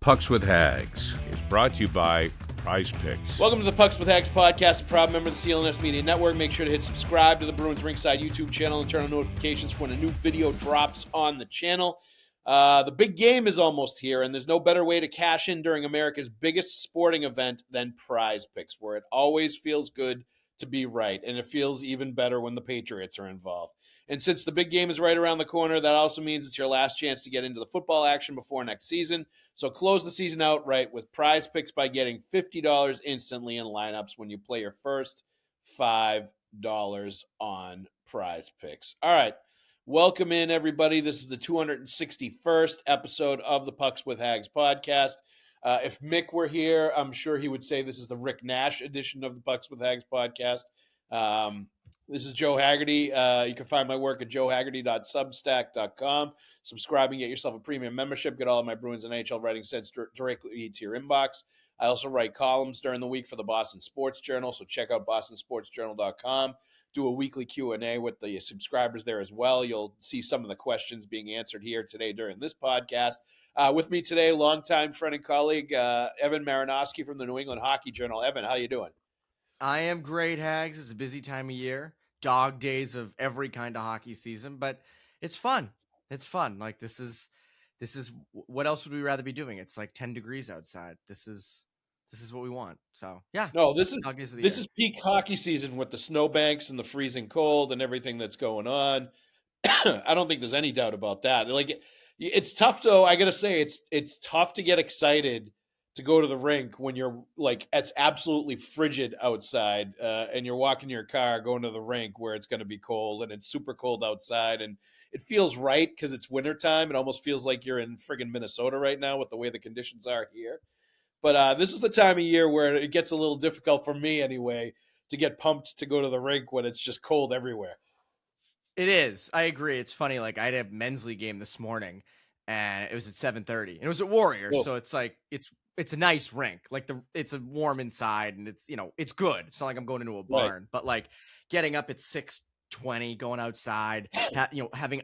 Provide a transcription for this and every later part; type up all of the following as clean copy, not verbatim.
Pucks with Haggs is brought to you by Prizepicks. Welcome to the Pucks with Haggs podcast, a proud member of the CLNS Media Network. Make sure to hit subscribe to the Bruins Ringside YouTube channel and turn on notifications for when a new video drops on the channel. The big game is almost here, and there's no better way to cash in during America's biggest sporting event than Prizepicks, where it always feels good to be right, and it feels even better when the Patriots are involved. And since the big game is right around the corner, that also means it's your last chance to get into the football action before next season. So close the season out right with Prizepicks by getting $50 instantly in lineups when you play your first $5 on Prizepicks. All right. Welcome in, everybody. This is the 261st episode of the Pucks with Haggs podcast. If Mick were here, I'm sure he would say this is the Rick Nash edition of the Pucks with Haggs podcast. This is Joe Haggerty. You can find my work at joehaggerty.substack.com. Subscribe and get yourself a premium membership. Get all of my Bruins and NHL writing sent directly to your inbox. I also write columns during the week for the Boston Sports Journal, so check out bostonsportsjournal.com. Do a weekly Q&A with the subscribers there as well. You'll see some of the questions being answered here today during this podcast. With me today, longtime friend and colleague, Evan Marinofsky from the New England Hockey Journal. Evan, how you doing? I am great, Haggs. It's a busy time of year. Dog days of every kind of hockey season, but it's fun. It's fun. Like this is what else would we rather be doing? It's like 10 degrees outside. This is what we want. So yeah. No, this is peak hockey season with the snowbanks and the freezing cold and everything that's going on. I don't think there's any doubt about that. Like it's tough though. I gotta say it's tough to get excited to go to the rink when you're like it's absolutely frigid outside and you're walking your car going to the rink where it's going to be cold and it's super cold outside and it feels right because it's wintertime. It almost feels like you're in friggin' Minnesota right now with the way the conditions are here. But this is the time of year where it gets a little difficult for me anyway to get pumped to go to the rink when it's just cold everywhere. It is. I agree. It's funny. Like I had a men's league game this morning and it was at 7:30 and it was at Warriors. Whoa. So it's like, it's a nice rink. Like it's a warm inside and it's, it's good. It's not like I'm going into a barn, right. But like getting up at 6:20, going outside, having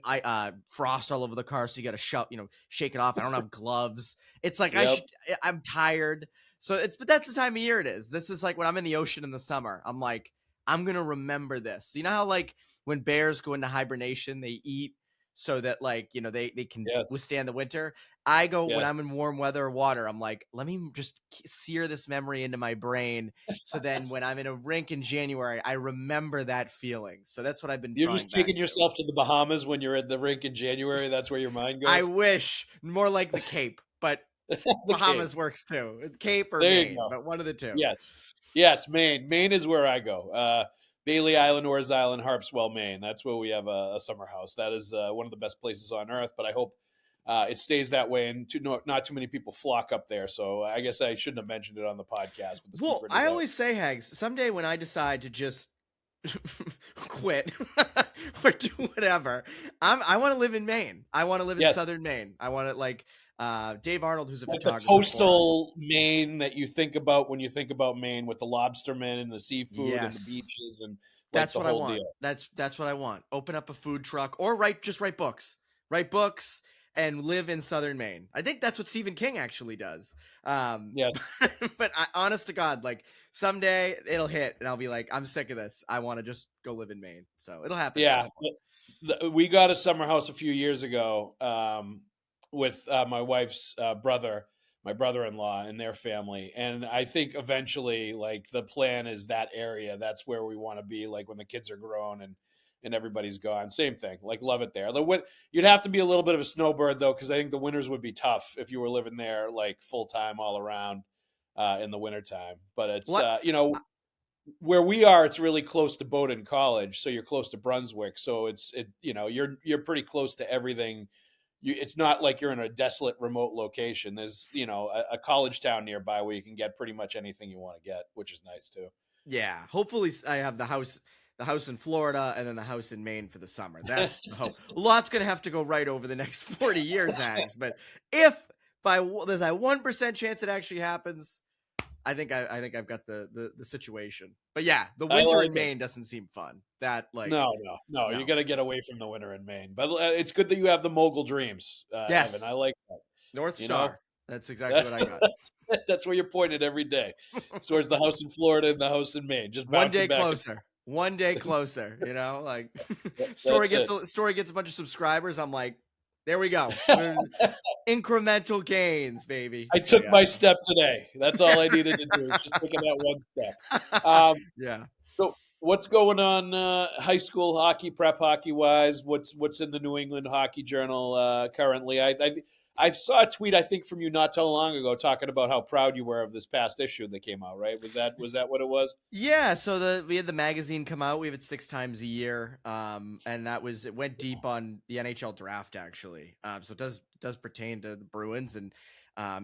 frost all over the car. So you got to shake it off. I don't have gloves. It's like, I'm tired. So but that's the time of year it is. This is like when I'm in the ocean in the summer, I'm like, I'm going to remember this. You know how like when bears go into hibernation, they eat so that like, they can withstand the winter. I go when I'm in warm weather or water, I'm like, let me just sear this memory into my brain. So then when I'm in a rink in January, I remember that feeling. So that's what I've been You're just taking yourself to the Bahamas when you're at the rink in January. That's where your mind goes. I wish more like the Cape, but Bahamas Cape works too. Cape or there Maine, but one of the two. Yes, Maine. Maine is where I go. Bailey Island, Orrs Island, Harpswell, Maine. That's where we have a summer house. That is one of the best places on earth, but I hope it stays that way and not too many people flock up there. So I guess I shouldn't have mentioned it on the podcast. But well, I always say, Haggs, someday when I decide to just quit or do whatever, I want to live in Maine. I want to live in southern Maine. I want to like Dave Arnold, who's a photographer. The coastal Maine that you think about when you think about Maine with the lobstermen and the seafood and the beaches and that's what I want. Deal. That's what I want. Open up a food truck or just write books. Write books and live in southern Maine. I think that's what Stephen King actually does. Yes. But honest to God, like someday it'll hit and I'll be like, I'm sick of this. I want to just go live in Maine. So it'll happen. Yeah. We got a summer house a few years ago with my wife's my brother-in-law and their family. And I think eventually like the plan is that area. That's where we want to be like when the kids are grown and everybody's gone. Same thing. Like love it there. You'd have to be a little bit of a snowbird though, because I think the winters would be tough if you were living there like full time all around in the wintertime. But it's where we are, it's really close to Bowdoin College, so you're close to Brunswick. So you're pretty close to everything. It's not like you're in a desolate remote location. There's a college town nearby where you can get pretty much anything you want to get, which is nice too. Yeah, hopefully I have the house in Florida and then the house in Maine for the summer. That's the hope. A lot's going to have to go right over the next 40 years, Haggs. But if there's a 1% chance it actually happens, I think I've got the situation. But yeah, the winter in Maine doesn't seem fun. That no. You got to get away from the winter in Maine. But it's good that you have the mogul dreams. Yes, Evan. I like that. North Star. That's exactly what I got. That's where you're pointed every day. Towards the house in Florida and the house in Maine. Just One bouncing day back. closer. One day closer, like That's it. story gets a bunch of subscribers. I'm like, there we go. Incremental gains, baby. I So, took my step today. That's all I needed to do. Just taking that one step. Yeah. So what's going on high school hockey, prep hockey wise? What's in the New England Hockey Journal currently? I saw a tweet I think from you not too long ago talking about how proud you were of this past issue that came out. Right? Was that what it was? Yeah, so we had the magazine come out. We have it 6 times a year, and it went deep on the NHL draft actually. So it does pertain to the Bruins and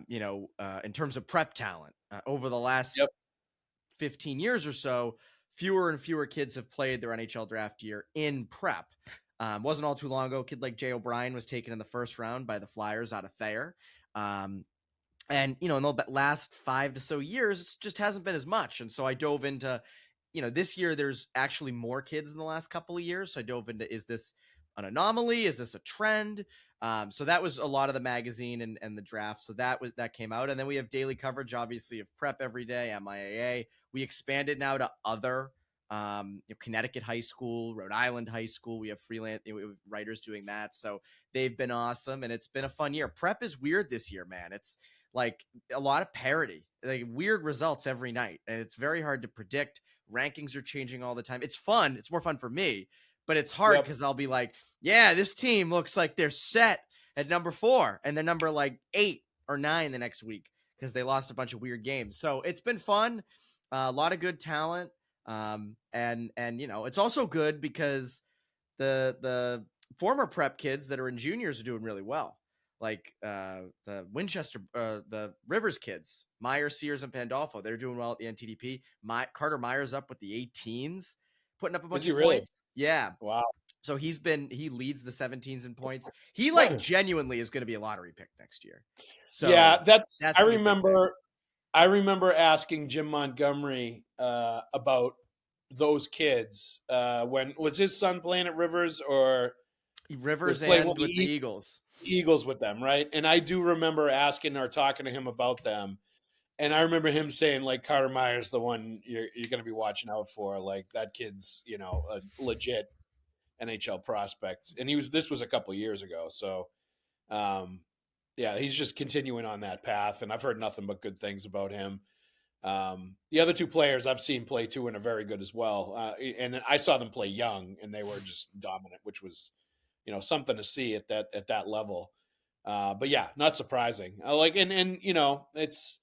in terms of prep talent over the last 15 years or so, fewer and fewer kids have played their NHL draft year in prep. Wasn't all too long ago, a kid like Jay O'Brien was taken in the first round by the Flyers out of Thayer. And, in the last 5 to so years, it just hasn't been as much. And so I dove into, this year there's actually more kids in the last couple of years. So I dove into, is this an anomaly? Is this a trend? So that was a lot of the magazine and the draft. So that came out. And then we have daily coverage, obviously, of prep every day, MIAA. We expanded now to other Connecticut high school, Rhode Island high school. We have freelance writers doing that. So they've been awesome. And it's been a fun year. Prep is weird this year, man. It's like a lot of parity, like weird results every night. And it's very hard to predict. Rankings are changing all the time. It's fun. It's more fun for me, but it's hard because I'll be like, yeah, this team looks like they're set at number 4 and they're number like 8 or 9 the next week because they lost a bunch of weird games. So it's been fun. A lot of good talent. And it's also good because the former prep kids that are in juniors are doing really well. Like the Winchester, the Rivers kids, Myers, Sears, and Pandolfo, they're doing well at the NTDP. Carter Myers up with the 18s, putting up a bunch of points. Yeah. Wow. So he leads the 17s in points. He genuinely is going to be a lottery pick next year. So yeah, that's I remember asking Jim Montgomery about those kids when was his son playing at Rivers or Rivers and with the Eagles. Eagles with them, right? And I do remember asking or talking to him about them. And I remember him saying, like, Carter Myers, the one you're going to be watching out for. Like, that kid's, a legit NHL prospect. And this was a couple of years ago. So, he's just continuing on that path. And I've heard nothing but good things about him. The other 2 players I've seen play too and are very good as well. And I saw them play young and they were just dominant, which was, something to see at that level. But yeah, not surprising. It's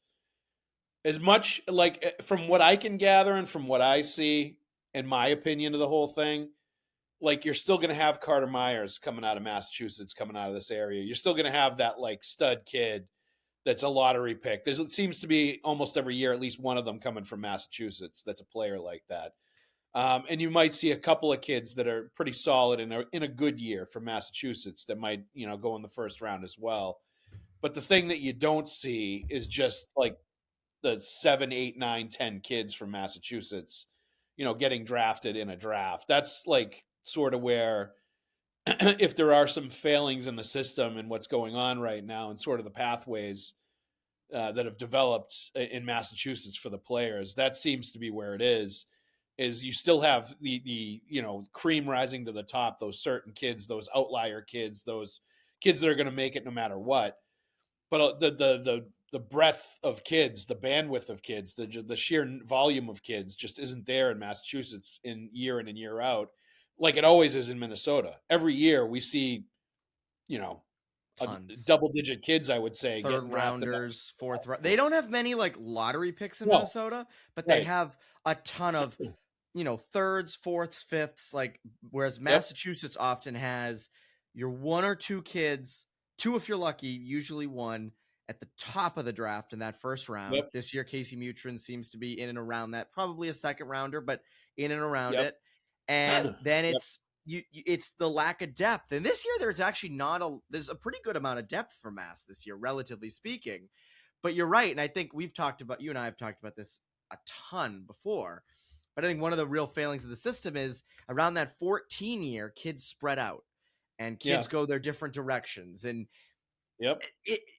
as much like from what I can gather and from what I see, in my opinion of the whole thing, like you're still going to have Carter Myers coming out of Massachusetts, coming out of this area. You're still going to have that like stud kid that's a lottery pick. It seems to be almost every year, at least one of them coming from Massachusetts. That's a player like that. And you might see a couple of kids that are pretty solid and are in a good year from Massachusetts that might, go in the first round as well. But the thing that you don't see is just like the 7, 8, 9, 10 kids from Massachusetts, getting drafted in a draft. That's like sort of where if there are some failings in the system and what's going on right now and sort of the pathways that have developed in Massachusetts for the players, that seems to be where it is you still have the cream rising to the top, those certain kids, those outlier kids, those kids that are going to make it no matter what. But the breadth of kids, the bandwidth of kids, the sheer volume of kids just isn't there in Massachusetts in and year out, like it always is in Minnesota. Every year we see, double-digit kids, I would say, third rounders, fourth round. They don't have many like lottery picks in Minnesota, but they have a ton of thirds, fourths, fifths, like whereas Massachusetts often has your 1 or 2 kids, 2 if you're lucky, usually 1 at the top of the draft in that first round. This year, Casey Mutrin seems to be in and around that, probably a second rounder, but in and around it. And then it's the lack of depth. And this year, there's actually there's a pretty good amount of depth for Mass this year, relatively speaking. But you're right, and I think you and I have talked about this a ton before. But I think one of the real failings of the system is around that 14 year, kids spread out and kids go their different directions. And Yep.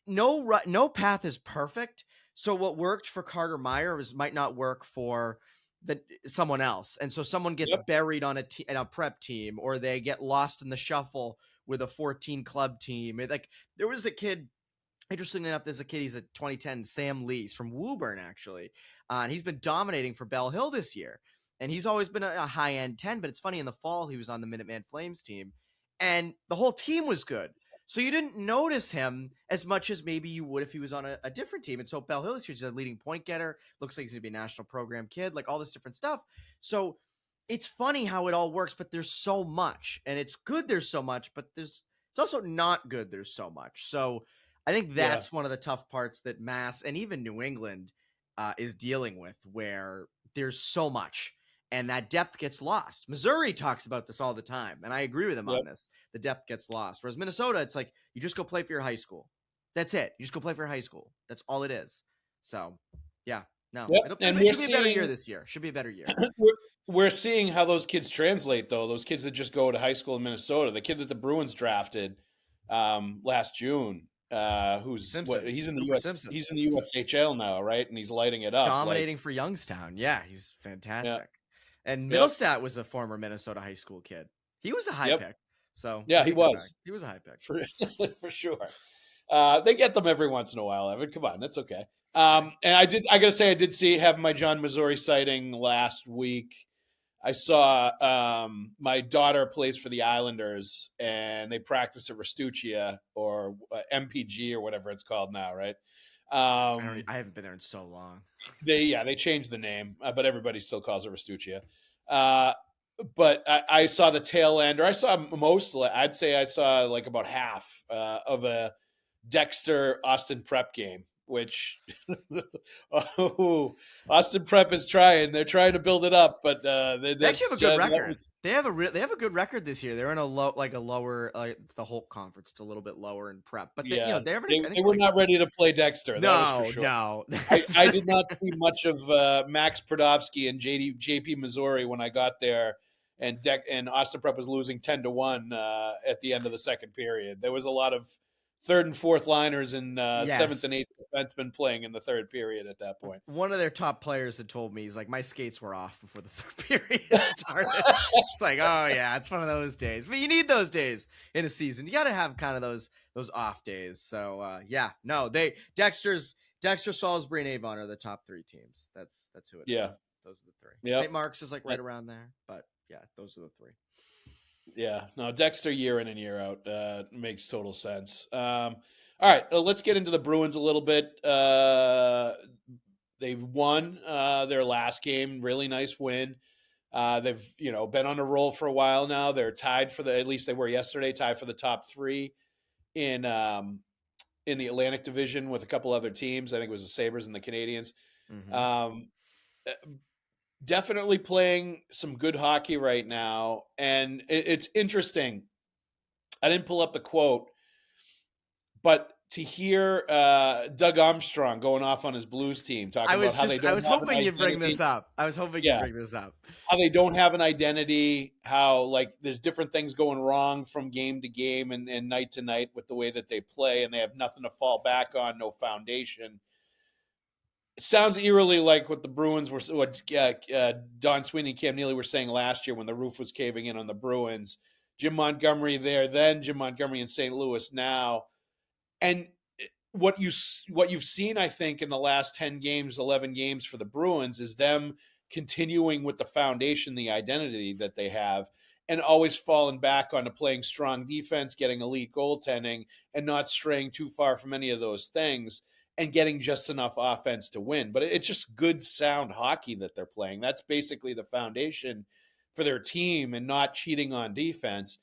No path is perfect. So what worked for Carter Meyer might not work for someone else, and so someone gets Yep. buried on a prep team, or they get lost in the shuffle with a 14 club team. Like there was a kid. Interestingly enough, there's a kid. He's a 2010 Sam Lee. He's from Woburn, actually, and he's been dominating for Bell Hill this year. And he's always been a high end 10. But it's funny, in the fall he was on the Minuteman Flames team, and the whole team was good. So you didn't notice him as much as maybe you would if he was on a different team. And so Bell Hill this year is a leading point getter. Looks like he's going to be a national program kid, like all this different stuff. So it's funny how it all works, but there's so much. And it's good there's so much, but it's also not good there's so much. So I think that's one of the tough parts that Mass and even New England is dealing with, where there's so much. And that depth gets lost. Missouri talks about this all the time, and I agree with him on this. The depth gets lost. Whereas Minnesota, it's like, you just go play for your high school. That's it. You just go play for your high school. That's all it is. So, yeah. No. And it should be a better year this year. Should be a better year. We're seeing how those kids translate, though. Those kids that just go to high school in Minnesota. The kid that the Bruins drafted last June, he's in the US, he's in the USHL now, right? And he's lighting it up. Dominating for Youngstown. Yeah, he's fantastic. Yeah. And Middlestat was a former Minnesota high school kid. He was a high pick. So yeah, he was. He was a high pick for sure. They get them every once in a while, Evan. Come on, that's okay. And I gotta say, I did have my John Missouri sighting last week. I saw my daughter plays for the Islanders, and they practice at Restuccia or MPG or whatever it's called now, right? I haven't been there in so long. They changed the name, but everybody still calls it Restuccia. But I saw the tail end, or I saw most. I'd say I saw like about half of a Dexter Austin Prep game, which Austin Prep is trying. They're trying to build it up, but they actually have a good record. They have a good record this year. They're in a lower. It's the Holt Conference. It's a little bit lower in Prep, but they were not ready to play Dexter. No, for sure. No. I did not see much of Max Prodovsky and JP Missouri when I got there, and Austin Prep was losing 10-1 at the end of the second period. There was a lot of third and fourth liners and seventh and eighth defensemen playing in the third period at that point. One of their top players had told me, he's like, my skates were off before the third period started. It's like, oh yeah, it's one of those days. But you need those days in a season. You got to have kind of those off days. So Dexter, Salisbury, and Avon are the top three teams. That's who it is. Those are the three. St. Mark's is like right around there, but yeah, those are the three. Yeah, no, Dexter year in and year out makes total sense. All right, let's get into the Bruins a little bit. They won their last game, really nice win. They've been on a roll for a while now. They're tied at least they were yesterday, tied for the top three in the Atlantic Division with a couple other teams. I think it was the Sabres and the Canadiens. Mm-hmm. Definitely playing some good hockey right now. And it's interesting. I didn't pull up the quote, but to hear Doug Armstrong going off on his Blues team, talking about how they don't. I was hoping you'd bring this up. How they don't have an identity, how there's different things going wrong from game to game and night to night with the way that they play, and they have nothing to fall back on, no foundation. It sounds eerily like what the Bruins were, what Don Sweeney and Cam Neely were saying last year when the roof was caving in on the Bruins. Jim Montgomery there then, Jim Montgomery in St. Louis now. And what you've seen, I think, in the last 10 games, 11 games for the Bruins is them continuing with the foundation, the identity that they have, and always falling back onto playing strong defense, getting elite goaltending, and not straying too far from any of those things, and getting just enough offense to win. But it's just good, sound hockey that they're playing. That's basically the foundation for their team, and not cheating on defense.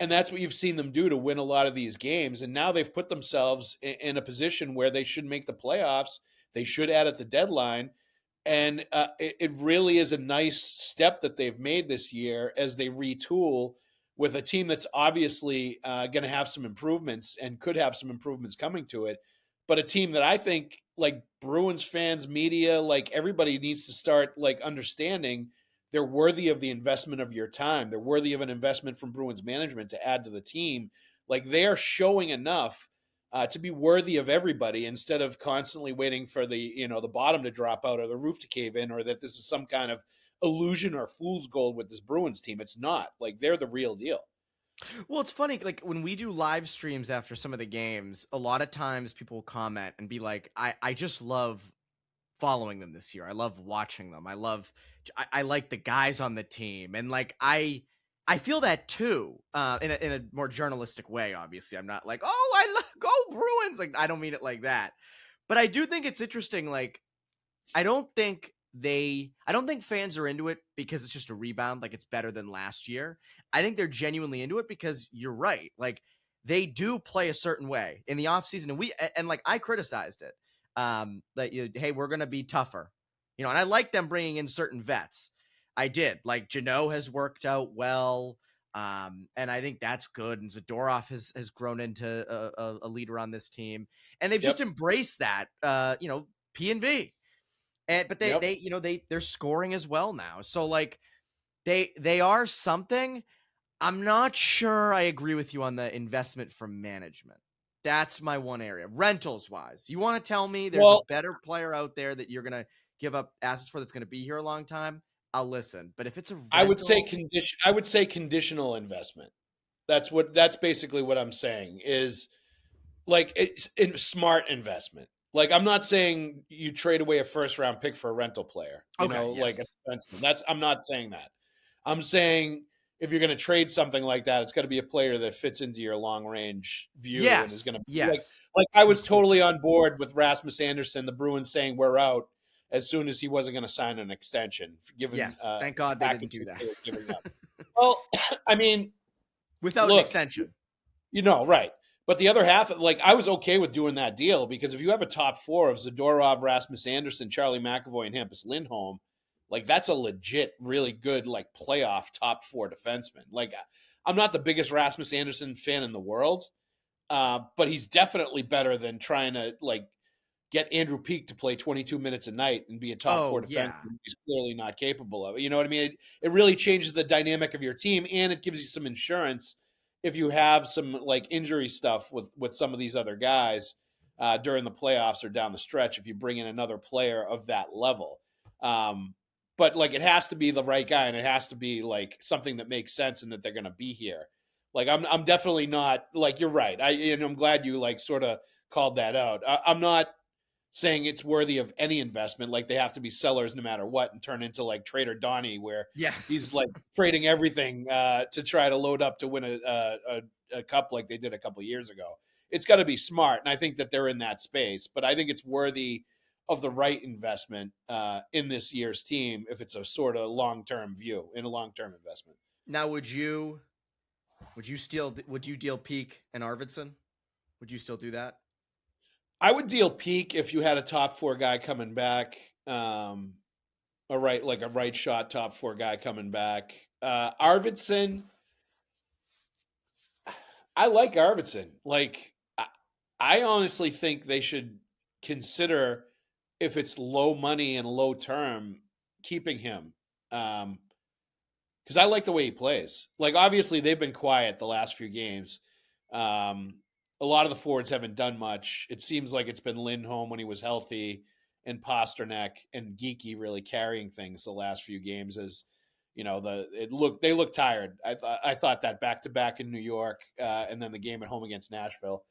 And that's what you've seen them do to win a lot of these games. And now they've put themselves in a position where they should make the playoffs. They should add at the deadline. And it really is a nice step that they've made this year as they retool with a team that's obviously going to have some improvements and could have some improvements coming to it. But a team that I think, like Bruins fans, media, like everybody needs to start understanding they're worthy of the investment of your time. They're worthy of an investment from Bruins management to add to the team. They are showing enough to be worthy of everybody instead of constantly waiting for the bottom to drop out or the roof to cave in, or that this is some kind of illusion or fool's gold with this Bruins team. It's not. Like, they're the real deal. Well, it's funny, like when we do live streams after some of the games, a lot of times people comment and be like, I just love following them this year. I love watching them. I like the guys on the team. And like, I feel that too, in a more journalistic way. Obviously, I'm not like, oh, go Bruins. Like, I don't mean it like that, but I do think it's interesting. Like, I don't think fans are into it because it's just a rebound. Like, it's better than last year. I think they're genuinely into it because you're right. Like, they do play a certain way in the offseason. And like, I criticized it. That, hey, we're going to be tougher, and I like them bringing in certain vets. I did. Like, Jano has worked out well. And I think that's good. And Zadorov has grown into a leader on this team, and they've just embraced that, P&V. But they're scoring as well now. So like they are something. I'm not sure I agree with you on the investment from management. That's my one area. Rentals wise, you want to tell me there's a better player out there that you're going to give up assets for that's going to be here a long time? I'll listen. But if it's a rental, I would say conditional investment. That's basically what I'm saying is, like, it's a smart investment. Like, I'm not saying you trade away a first round pick for a rental player, like a defenseman. I'm not saying that. I'm saying if you're going to trade something like that, it's got to be a player that fits into your long range view and is going to be like I was totally on board with Rasmus Anderson, the Bruins saying we're out as soon as he wasn't going to sign an extension. Thank God they didn't do that. Giving up. Well, I mean, without an extension, right. But the other half, like, I was okay with doing that deal because if you have a top four of Zadorov, Rasmus Anderson, Charlie McAvoy, and Hampus Lindholm, like, that's a legit, really good, like, playoff top four defenseman. Like, I'm not the biggest Rasmus Anderson fan in the world, but he's definitely better than trying to, like, get Andrew Peeke to play 22 minutes a night and be a top four defenseman he's clearly not capable of. You know what I mean? It really changes the dynamic of your team, and it gives you some insurance if you have some, like, injury stuff with some of these other guys during the playoffs or down the stretch, if you bring in another player of that level. But like, it has to be the right guy, and it has to be like something that makes sense and that they're going to be here. Like, I'm definitely not, like, you're right. I'm glad you, like, sort of called that out. I'm not saying it's worthy of any investment. Like, they have to be sellers no matter what and turn into like Trader Donnie, where he's like trading everything to try to load up to win a cup like they did a couple of years ago. It's got to be smart, and I think that they're in that space. But I think it's worthy of the right investment in this year's team if it's a sort of long-term view, in a long-term investment. Now, would you deal Peeke and Arvidsson? Would you still do that? I would deal Peeke if you had a top four guy coming back, a right shot top four guy coming back. Arvidsson, I like Arvidsson. Like, I honestly think they should consider, if it's low money and low term, keeping him. Because I like the way he plays. Like, obviously, they've been quiet the last few games. A lot of the forwards haven't done much. It seems like it's been Lindholm when he was healthy, and Pasternak and Geekie really carrying things the last few games. As they look tired. I thought that back-to-back in New York, and then the game at home against Nashville.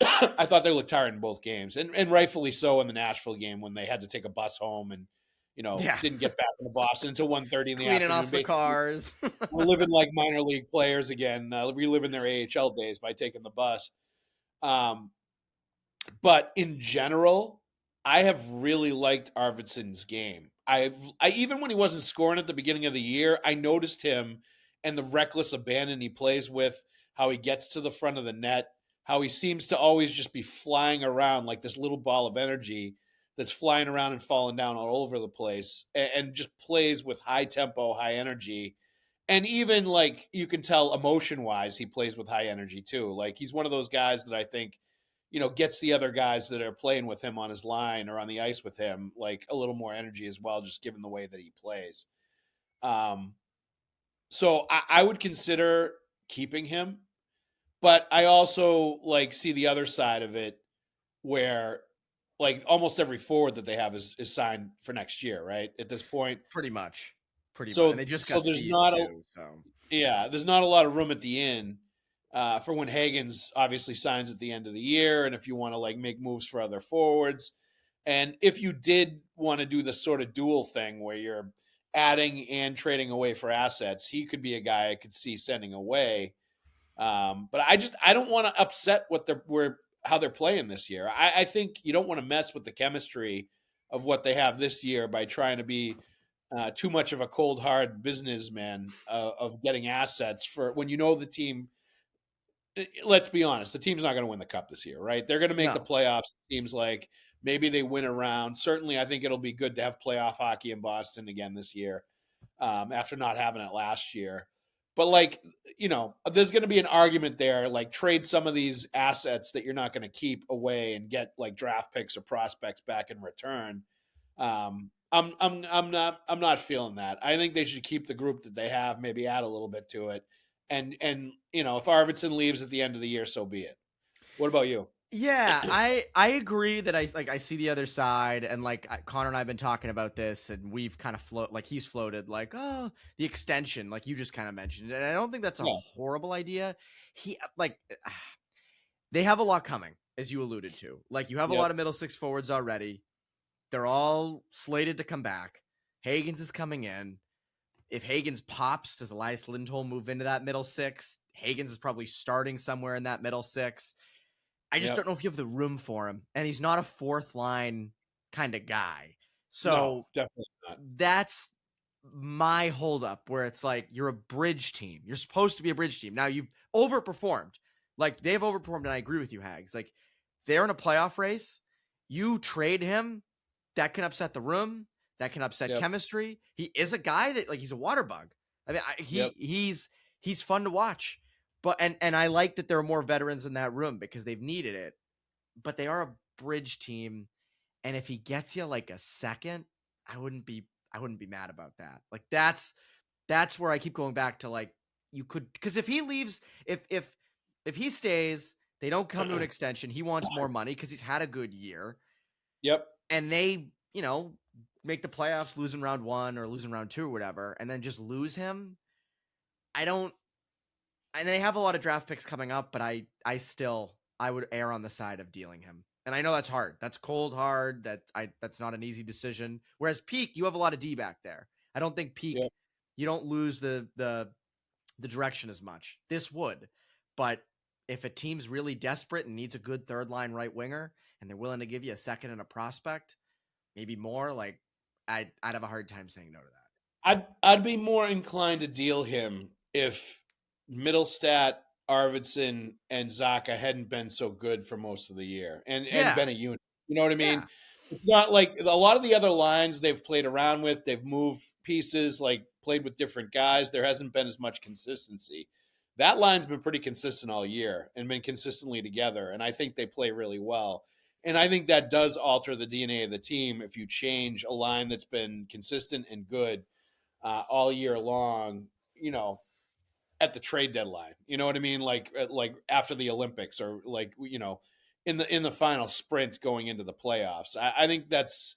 I thought they looked tired in both games, and rightfully so in the Nashville game when they had to take a bus home and didn't get back into Boston until 1:30 in the afternoon. Cleaning off the cars. We're living like minor league players again, reliving their AHL days by taking the bus. But in general, I have really liked Arvidsson's game. I even when he wasn't scoring at the beginning of the year, I noticed him and the reckless abandon he plays with, how he gets to the front of the net, how he seems to always just be flying around like this little ball of energy that's flying around and falling down all over the place, and just plays with high tempo, high energy. And even, like, you can tell emotion-wise, he plays with high energy too. Like, he's one of those guys that I think, gets the other guys that are playing with him on his line or on the ice with him, like, a little more energy as well, just given the way that he plays. So I would consider keeping him. But I also like see the other side of it where like almost every forward that they have is signed for next year, right? At this point. Pretty much. And So they just so got there's Steves not a too. So there's not a lot of room at the end for when Haggs obviously signs at the end of the year, and if you want to like make moves for other forwards, and if you did want to do the sort of dual thing where you're adding and trading away for assets, he could be a guy I could see sending away. But I don't want to upset how they're playing this year. I think you don't want to mess with the chemistry of what they have this year by trying to be too much of a cold hard businessman of getting assets for when you know the team. Let's be honest, the team's not going to win the cup this year, right? They're going to make the no. playoffs. It seems like maybe they win a round. Certainly, I think it'll be good to have playoff hockey in Boston again this year after not having it last year. But like, there's going to be an argument there, like trade some of these assets that you're not going to keep away and get like draft picks or prospects back in return. I'm not feeling that. I think they should keep the group that they have, maybe add a little bit to it. And if Arvidsson leaves at the end of the year, so be it. What about you? Yeah, I agree that I see the other side, and like Connor and I have been talking about this, and we've kind of he's floated like, oh, the extension, like you just kind of mentioned, and I don't think that's a horrible idea. They have a lot coming, as you alluded to. Like you have a lot of middle six forwards already. They're all slated to come back. Haggs is coming in. If Haggs pops, does Elias Lindholm move into that middle six? Haggs is probably starting somewhere in that middle six. I just don't know if you have the room for him. And he's not a fourth line kind of guy. So no, definitely not. That's my holdup, where it's like you're a bridge team. You're supposed to be a bridge team. Now you've overperformed. Like they've overperformed, and I agree with you, Haggs. Like they're in a playoff race. You trade him, that can upset the room. That can upset chemistry. He is a guy that like he's a water bug. I mean, he's fun to watch. But and I like that there are more veterans in that room because they've needed it. But they are a bridge team, and if he gets you like a second, I wouldn't be mad about that. Like that's where I keep going back to like you could, because if he leaves, if he stays, they don't come to an extension. He wants more money because he's had a good year. Yep. And they, make the playoffs, losing round 1 or losing round 2 or whatever, and then just lose him. And they have a lot of draft picks coming up, but I would err on the side of dealing him. And I know that's hard. That's cold hard. That's not an easy decision. Whereas Peeke, you have a lot of D back there. I don't think Peeke, you don't lose the direction as much. This would. But if a team's really desperate and needs a good third line right winger and they're willing to give you a second and a prospect, maybe more, like I'd have a hard time saying no to that. I'd be more inclined to deal him if Middlestat, Arvidsson, and Zaka hadn't been so good for most of the year and been a unit. You know what I mean? Yeah. It's not like a lot of the other lines they've played around with. They've moved pieces, like played with different guys. There hasn't been as much consistency. That line's been pretty consistent all year and been consistently together, and I think they play really well. And I think that does alter the DNA of the team if you change a line that's been consistent and good all year long, at the trade deadline. You know what I mean? Like after the Olympics or like, in the final sprint going into the playoffs. I think that's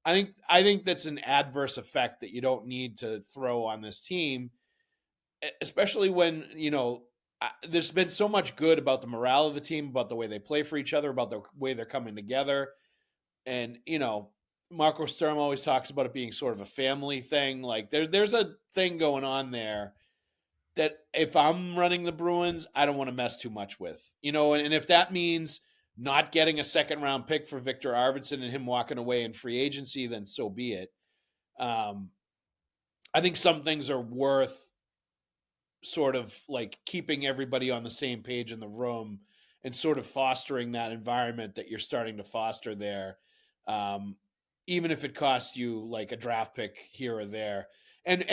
an adverse effect that you don't need to throw on this team, especially when, there's been so much good about the morale of the team, about the way they play for each other, about the way they're coming together. And, Marco Sturm always talks about it being sort of a family thing. Like there's a thing going on there that if I'm running the Bruins, I don't want to mess too much with, and if that means not getting a second round pick for Viktor Arvidsson and him walking away in free agency, then so be it. I think some things are worth sort of like keeping everybody on the same page in the room and sort of fostering that environment that you're starting to foster there. Even if it costs you like a draft pick here or there. And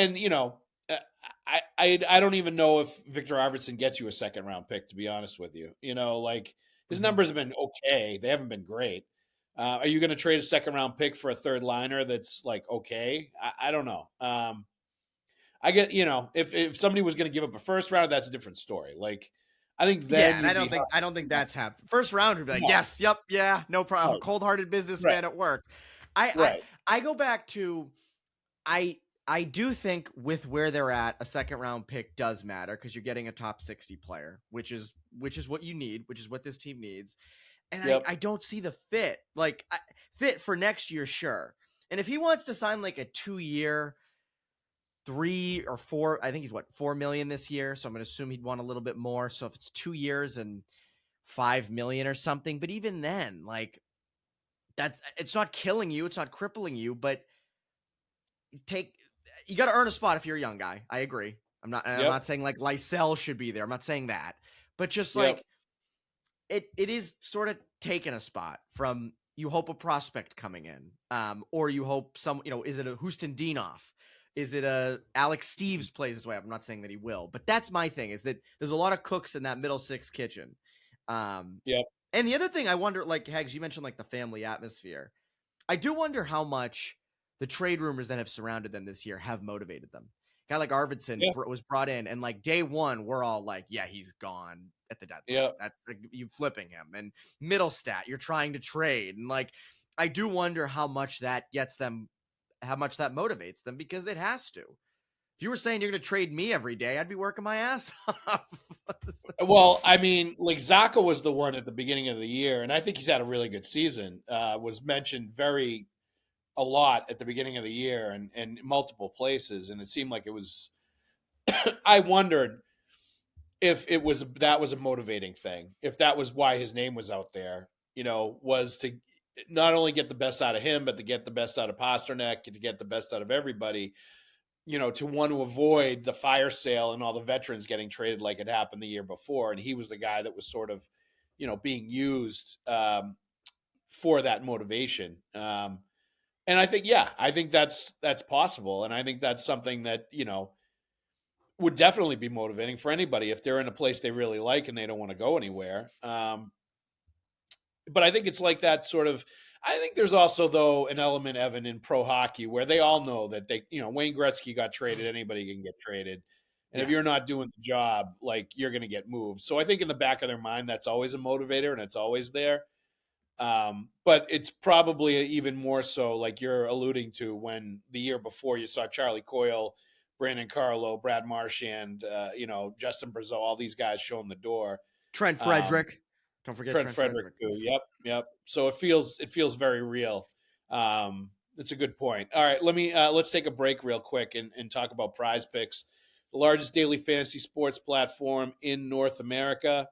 I don't even know if Viktor Arvidsson gets you a second round pick, to be honest with you. Like his numbers have been okay. They haven't been great. Are you going to trade a second round pick for a third liner that's like okay? I don't know. I get, if somebody was going to give up a first round, that's a different story. Like I think Yeah, then and I don't think that's happened. First round would be like, No. yes, yep, yeah, no problem. Right. Cold-hearted businessman at work. Right. I go back to I do think with where they're at, a second round pick does matter because you're getting a top 60 player, which is what you need, which is what this team needs. And Yep. I don't see the fit. Like fit for next year, sure. And if he wants to sign like a 2-year, 3 or 4, I think he's 4 million this year. So I'm gonna assume he'd want a little bit more. So if it's 2 years and 5 million or something, but even then, like it's not killing you, it's not crippling you, but you got to earn a spot if you're a young guy. I agree. I'm not saying like Lysell should be there. I'm not saying that, but just like it is sort of taking a spot from, you hope a prospect coming in, or you hope is it a Houston Dienhoff? Is it a Alex Steves plays his way up? I'm not saying that he will, but that's my thing, is that there's a lot of cooks in that middle six kitchen. And the other thing I wonder, like Haggs, you mentioned like the family atmosphere. I do wonder how much the trade rumors that have surrounded them this year have motivated them. A guy like Arvidsson was brought in, and like day one, we're all like, yeah, he's gone at the deadline. That's like, you flipping him. And Middlestat, you're trying to trade. And like, I do wonder how much that gets them, how much that motivates them, because it has to. If you were saying you're going to trade me every day, I'd be working my ass off. Well, I mean, like Zaka was the one at the beginning of the year, and I think he's had a really good season. Was mentioned a lot at the beginning of the year and multiple places, and it seemed like it was. I wondered if that was a motivating thing, if that was why his name was out there. Was to not only get the best out of him, but to get the best out of Pasternak, to get the best out of everybody. To want to avoid the fire sale and all the veterans getting traded like it happened the year before. And he was the guy that was sort of, being used for that motivation. And I think, I think that's possible. And I think that's something that, would definitely be motivating for anybody if they're in a place they really like and they don't want to go anywhere. But I think it's like that sort of. I think there's also, though, an element, Evan, in pro hockey where they all know that Wayne Gretzky got traded. Anybody can get traded. And if you're not doing the job, like, you're going to get moved. So I think in the back of their mind, that's always a motivator and it's always there. But it's probably even more so, like you're alluding to, when the year before you saw Charlie Coyle, Brandon Carlo, Brad Marchand, Justin Brazeau, all these guys showing the door. Trent Frederick. Don't forget Trent Frederick. Too. Yep. So it feels very real. It's a good point. All right, let's take a break real quick and talk about Prizepicks, the largest daily fantasy sports platform in North America,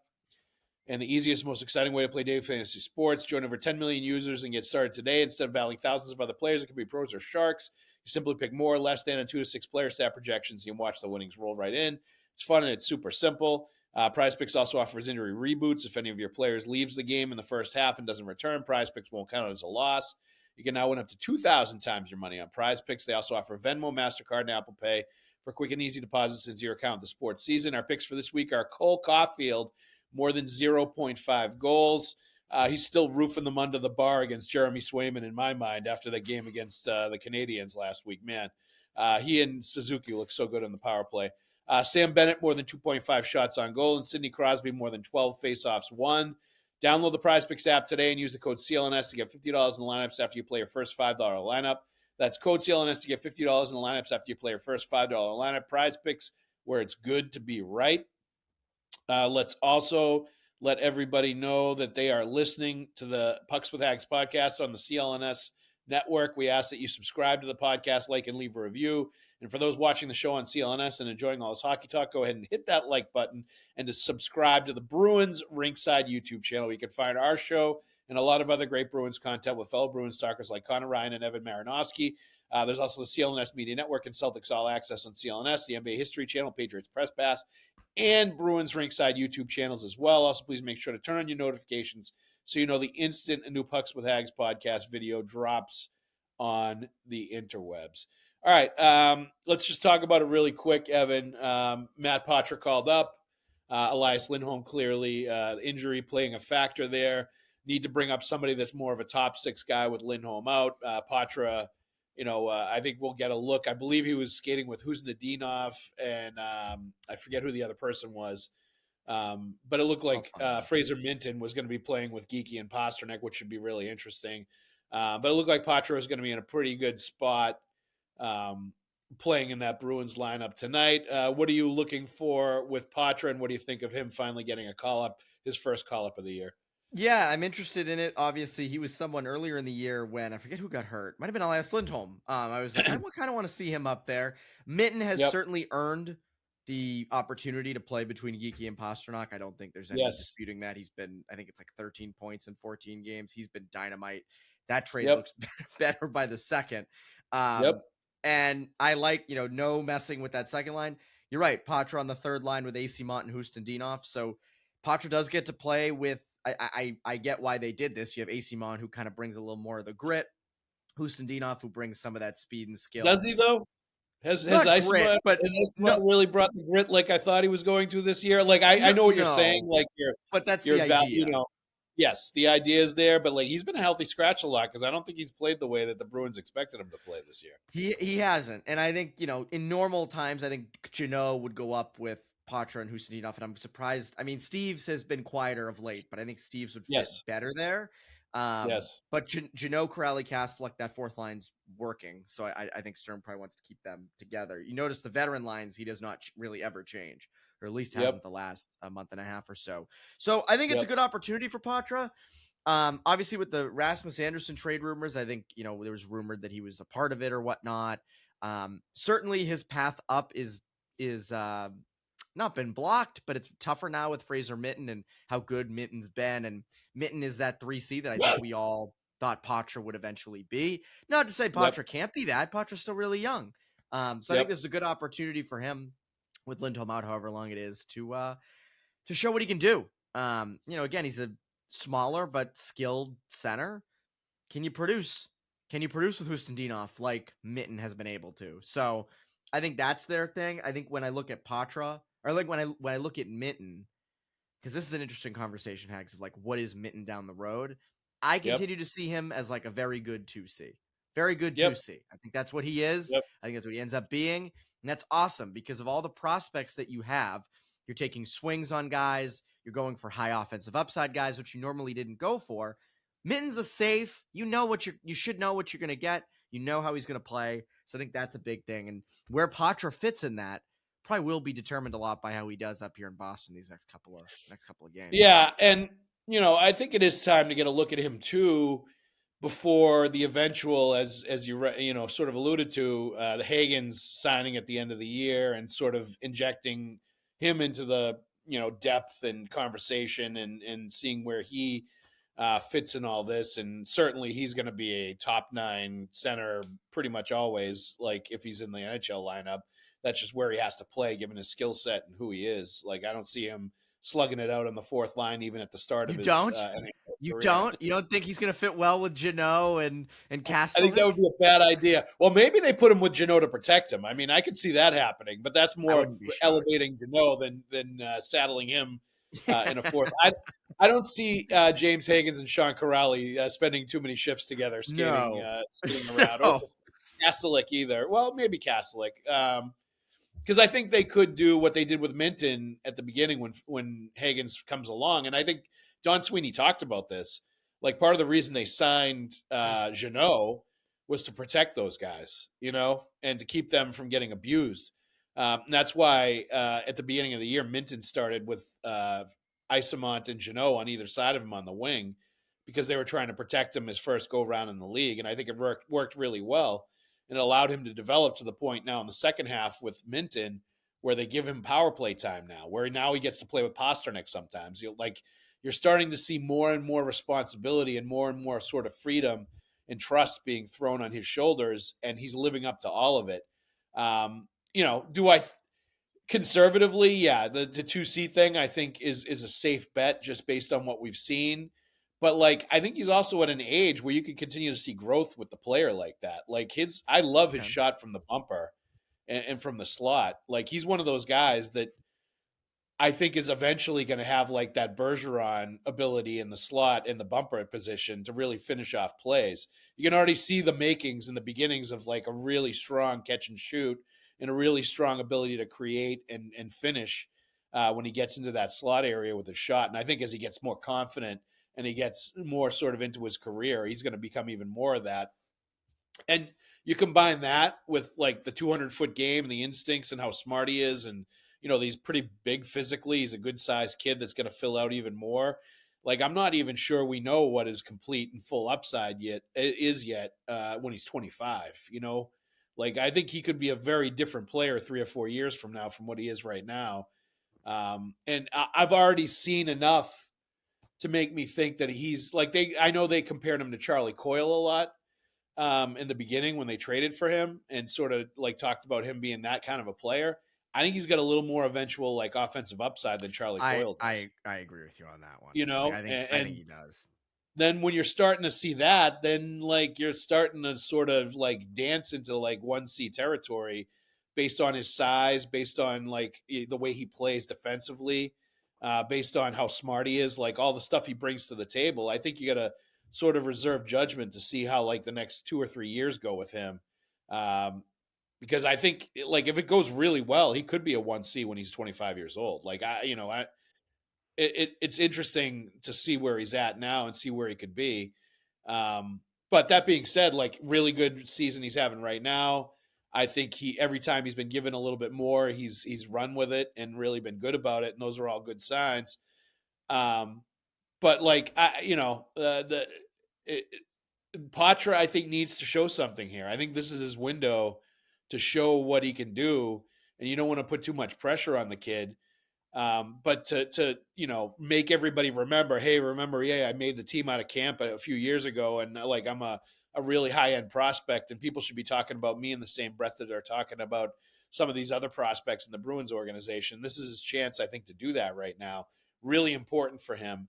and the easiest, most exciting way to play daily fantasy sports. Join over 10 million users and get started today. Instead of battling thousands of other players, it could be pros or sharks. You simply pick more or less than 2 to 6 player stat projections. You can watch the winnings roll right in. It's fun and it's super simple. Prizepicks also offers injury reboots. If any of your players leaves the game in the first half and doesn't return, Prizepicks won't count it as a loss. You can now win up to 2,000 times your money on Prizepicks. They also offer Venmo, MasterCard, and Apple Pay for quick and easy deposits into your account the sports season. Our picks for this week are Cole Caulfield, more than 0.5 goals. He's still roofing them under the bar against Jeremy Swayman in my mind after that game against the Canadians last week. Man, he and Suzuki look so good on the power play. Sam Bennett, more than 2.5 shots on goal, and Sidney Crosby, more than 12 faceoffs won. Download the Prizepicks app today and use the code CLNS to get $50 in the lineups after you play your first $5 lineup. That's code CLNS to get $50 in the lineups after you play your first $5 lineup. Prizepicks, where it's good to be right. Let's also let everybody know that they are listening to the Pucks with Haggs podcast on the CLNS network. We ask that you subscribe to the podcast, like, and leave a review. And for those watching the show on CLNS and enjoying all this hockey talk, go ahead and hit that like button and to subscribe to the Bruins Ringside YouTube channel. You can find our show and a lot of other great Bruins content with fellow Bruins talkers like Conor Ryan and Evan Marinofsky. There's also the CLNS Media Network and Celtics All Access on CLNS, the NBA History Channel, Patriots Press Pass, and Bruins Ringside YouTube channels as well. Also, please make sure to turn on your notifications so you know the instant a new Pucks with Haggs podcast video drops on the interwebs. All right, let's just talk about it really quick, Evan. Matt Poitras called up. Elias Lindholm, clearly injury playing a factor there. Need to bring up somebody that's more of a top 6 guy with Lindholm out. Poitras, I think we'll get a look. I believe he was skating with Husnadinov, and I forget who the other person was. But it looked like Fraser Minten was going to be playing with Geekie and Pasternak, which should be really interesting. But it looked like Poitras was going to be in a pretty good spot playing in that Bruins lineup tonight. What are you looking for with Poitras, and what do you think of him finally getting a call-up, his first call-up of the year? Yeah, I'm interested in it. Obviously, he was someone earlier in the year when I forget who got hurt. Might have been Elias Lindholm. I was like, I kind of want to see him up there. Minten has certainly earned the opportunity to play between Geekie and Pasternak. I don't think there's any disputing that. He's been, I think it's like 13 points in 14 games. He's been dynamite. That trade looks better by the second. And I like, no messing with that second line. You're right. Poitras on the third line with AC Mont and Hustendinov. So Poitras does get to play with, I get why they did this. You have AC Mont, who kind of brings a little more of the grit. Hustendinov, who brings some of that speed and skill. Does he, though? Has Iceman really brought the grit like I thought he was going to this year? Like, I know what you're saying. Like, but that's the idea. Yes, the idea is there, but like he's been a healthy scratch a lot because I don't think he's played the way that the Bruins expected him to play this year. He hasn't, and I think in normal times, I think Jeannot would go up with Poitras and Hustendinov, and I'm surprised. I mean, Steves has been quieter of late, but I think Steves would fit better there. But Jeannot, Corrali, Kastelik, that fourth line's working, so I think Stern probably wants to keep them together. You notice the veteran lines, he does not really ever change, or at least hasn't the last month and a half or so. So I think it's a good opportunity for Poitras. Obviously, with the Rasmus Andersson trade rumors, I think there was rumored that he was a part of it or whatnot. Certainly, his path up is not been blocked, but it's tougher now with Fraser Minten and how good Minten's been. And Minten is that 3C that I think we all thought Poitras would eventually be. Not to say Poitras can't be that. Poitras still really young. So I think this is a good opportunity for him with Lindholm out, however long it is, to show what he can do. Again, he's a smaller but skilled center. Can you produce? Can you produce with Hustendinov like Minten has been able to? So I think that's their thing. I think when I look at Poitras, or like when I look at Minten, because this is an interesting conversation, Haggs, of like what is Minten down the road. I continue to see him as like a very good 2C. Very good 2C. I think that's what he is. I think that's what he ends up being. And that's awesome because of all the prospects that you have. You're taking swings on guys. You're going for high offensive upside guys, which you normally didn't go for. Minten's a safe. You should know what you're going to get. You know how he's going to play. So I think that's a big thing. And where Poitras fits in that probably will be determined a lot by how he does up here in Boston these next couple of games. Yeah, and I think it is time to get a look at him too before the eventual, as you sort of alluded to, the Haggs signing at the end of the year and sort of injecting him into the depth and conversation and seeing where he fits in all this. And certainly he's going to be a top 9 center pretty much always. Like if he's in the NHL lineup, that's just where he has to play given his skill set and who he is. Like I don't see him slugging it out on the fourth line even at the start of his You don't think he's going to fit well with Jeannot and Kastelik? I think that would be a bad idea. Well, maybe they put him with Jeannot to protect him. I mean, I could see that happening, but that's more elevating Jeannot than saddling him in a fourth. I don't see James Haggs and Sean Corrali spending too many shifts together skating around. No. Or Kastelik either. Well, maybe Kastelik. Because I think they could do what they did with Minten at the beginning when Haggs comes along. And I think Don Sweeney talked about this. Like part of the reason they signed Jeannot was to protect those guys, and to keep them from getting abused. And that's why at the beginning of the year, Minten started with Isamont and Jeannot on either side of him on the wing because they were trying to protect him his first go-round in the league. And I think it worked really well. And it allowed him to develop to the point now in the second half with Minten where they give him power play time now, where now he gets to play with Pasternak sometimes. You're starting to see more and more responsibility and more sort of freedom and trust being thrown on his shoulders, and he's living up to all of it. Do I conservatively? Yeah, the 2C thing I think is a safe bet just based on what we've seen. But I think he's also at an age where you can continue to see growth with the player like that. I love his shot from the bumper and from the slot. He's one of those guys that I think is eventually going to have that Bergeron ability in the slot in the bumper position to really finish off plays. You can already see the makings and the beginnings of a really strong catch and shoot and a really strong ability to create and finish when he gets into that slot area with his shot. And I think as he gets more confident and he gets more sort of into his career, he's going to become even more of that. And you combine that with like the 200-foot game and the instincts and how smart he is, and he's pretty big physically. He's a good sized kid that's going to fill out even more. Like, I'm not even sure we know what his complete and full upside yet when he's 25. Like, I think he could be a very different player 3 or 4 years from now from what he is right now. And I've already seen enough to make me think that he's like I know they compared him to Charlie Coyle a lot in the beginning when they traded for him, and sort of like talked about him being that kind of a player. I think he's got a little more eventual like offensive upside than Charlie Coyle does. I agree with you on that one. I think he does. Then when you're starting to see that, then like you're starting to sort of like dance into like 1C territory based on his size, based on like the way he plays defensively, based on how smart he is, like all the stuff he brings to the table. I think you got to sort of reserve judgment to see how like the next 2 or 3 years go with him. Because I think like if it goes really well, he could be a 1C when he's 25 years old. Like it's interesting to see where he's at now and see where he could be. But that being said, like really good season he's having right now. I think every time he's been given a little bit more, he's run with it and really been good about it. And those are all good signs. But like, Poitras, I think, needs to show something here. I think this is his window to show what he can do. And you don't want to put too much pressure on the kid. But to make everybody remember, hey, I made the team out of camp a few years ago, and like I'm a really high end prospect, and people should be talking about me in the same breath that they're talking about some of these other prospects in the Bruins organization. This is his chance, I think, to do that right now. Really important for him.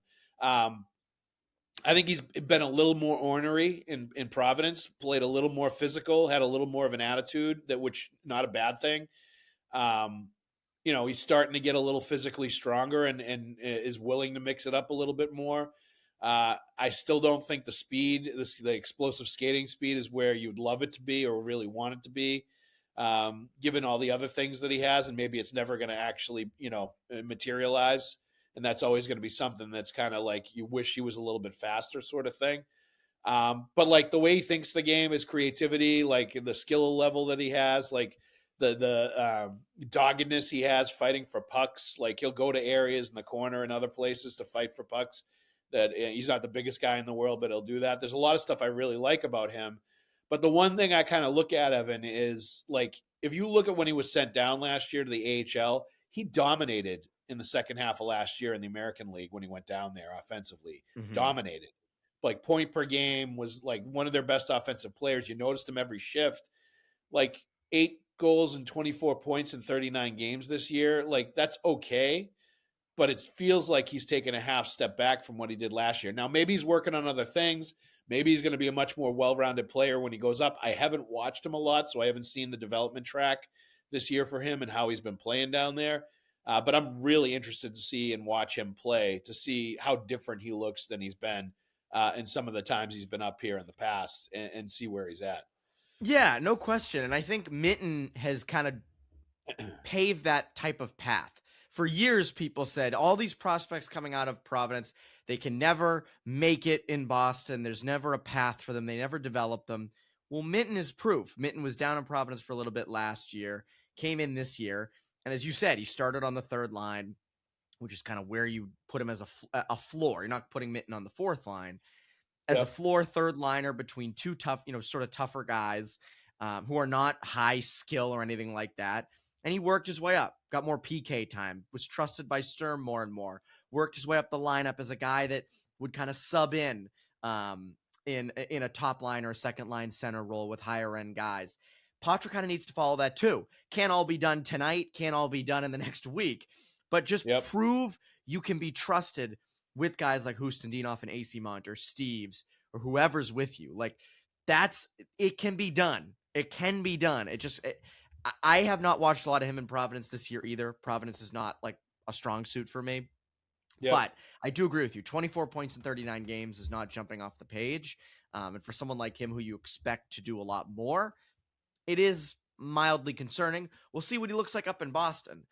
I think he's been a little more ornery in Providence, played a little more physical, had a little more of an attitude, which not a bad thing. He's starting to get a little physically stronger and is willing to mix it up a little bit more. I still don't think the speed, the explosive skating speed, is where you'd love it to be or really want it to be, given all the other things that he has, and maybe it's never going to actually, materialize. And that's always going to be something that's kind of like you wish he was a little bit faster sort of thing. But like the way he thinks the game, his creativity, like the skill level that he has, like the doggedness he has fighting for pucks. Like he'll go to areas in the corner and other places to fight for pucks. That he's not the biggest guy in the world, but he'll do that. There's a lot of stuff I really like about him. But the one thing I kind of look at, Evan, is like if you look at when he was sent down last year to the AHL, he dominated in the second half of last year in the American League when he went down there offensively. Mm-hmm. Dominated. Like point per game, was like one of their best offensive players. You noticed him every shift. Like 8 goals and 24 points in 39 games this year. Like that's okay, but it feels like he's taken a half step back from what he did last year. Now, maybe he's working on other things. Maybe he's going to be a much more well-rounded player when he goes up. I haven't watched him a lot, so I haven't seen the development track this year for him and how he's been playing down there. But I'm really interested to see and watch him play to see how different he looks than he's been in some of the times he's been up here in the past, and see where he's at. Yeah, no question. And I think Mitten has kind of paved that type of path. For years, people said all these prospects coming out of Providence, they can never make it in Boston. There's never a path for them. They never develop them. Well, Mitten is proof. Mitten was down in Providence for a little bit last year, came in this year. And as you said, he started on the third line, which is kind of where you put him as a floor. You're not putting Mitten on the fourth line. As a floor third liner between two tough, sort of tougher guys who are not high skill or anything like that. And he worked his way up, got more PK time, was trusted by Sturm more and more, worked his way up the lineup as a guy that would kind of sub in a top line or a second line center role with higher end guys. Poitras kind of needs to follow that too. Can't all be done tonight, can't all be done in the next week, but just prove you can be trusted with guys like Hustendinov and AC Mont or Steves or whoever's with you. Like it can be done. It can be done. I have not watched a lot of him in Providence this year either. Providence is not like a strong suit for me. Yep. But I do agree with you. 24 points in 39 games is not jumping off the page. And for someone like him who you expect to do a lot more, it is mildly concerning. We'll see what he looks like up in Boston.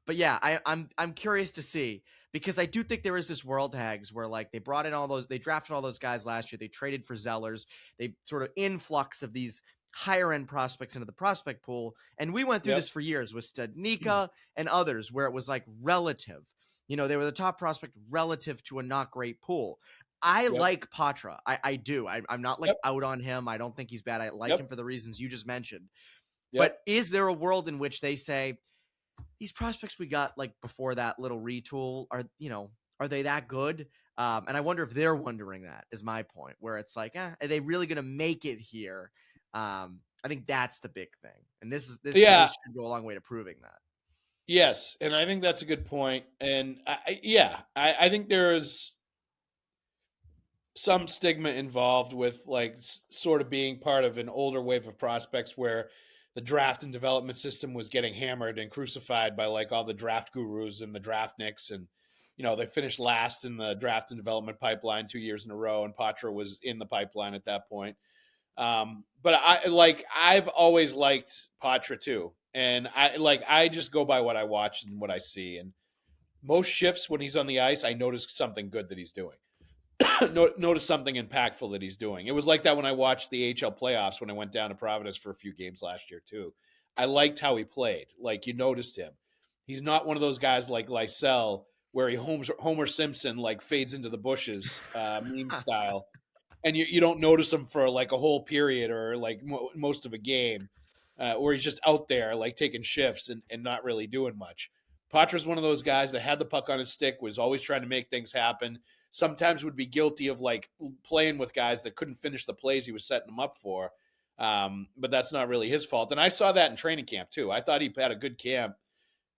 But yeah, I'm curious to see, because I do think there is this world, Haggs, where like they brought in they drafted all those guys last year. They traded for Zellers. They sort of influx of these higher end prospects into the prospect pool. And we went through Yep. this for years with Studnicka and others, where it was like relative. They were the top prospect relative to a not great pool. I Yep. like Poitras. I do. I'm not like out on him. I don't think he's bad. I like him for the reasons you just mentioned. But is there a world in which they say, these prospects we got like before that little retool are they that good? And I wonder if they're wondering that, is my point, where it's like, are they really going to make it here? I think that's the big thing. And this should go a long way to proving that. Yes. And I think that's a good point. And I think there's some stigma involved with like sort of being part of an older wave of prospects where the draft and development system was getting hammered and crucified by like all the draft gurus and the draftniks. And, they finished last in the draft and development pipeline 2 years in a row. And Poitras was in the pipeline at that point. But I've always liked Poitras too. And I just go by what I watch and what I see. And most shifts when he's on the ice, I notice something good that he's doing. Notice something impactful that he's doing. It was like that when I watched the AHL playoffs when I went down to Providence for a few games last year too. I liked how he played. Like, you noticed him. He's not one of those guys like Lysell where he Homer Simpson like fades into the bushes, meme style, and you don't notice him for like a whole period or like most of a game, where he's just out there like taking shifts and not really doing much. Poitras one of those guys that had the puck on his stick, was always trying to make things happen. Sometimes would be guilty of like playing with guys that couldn't finish the plays he was setting them up for. But that's not really his fault. And I saw that in training camp too. I thought he had a good camp,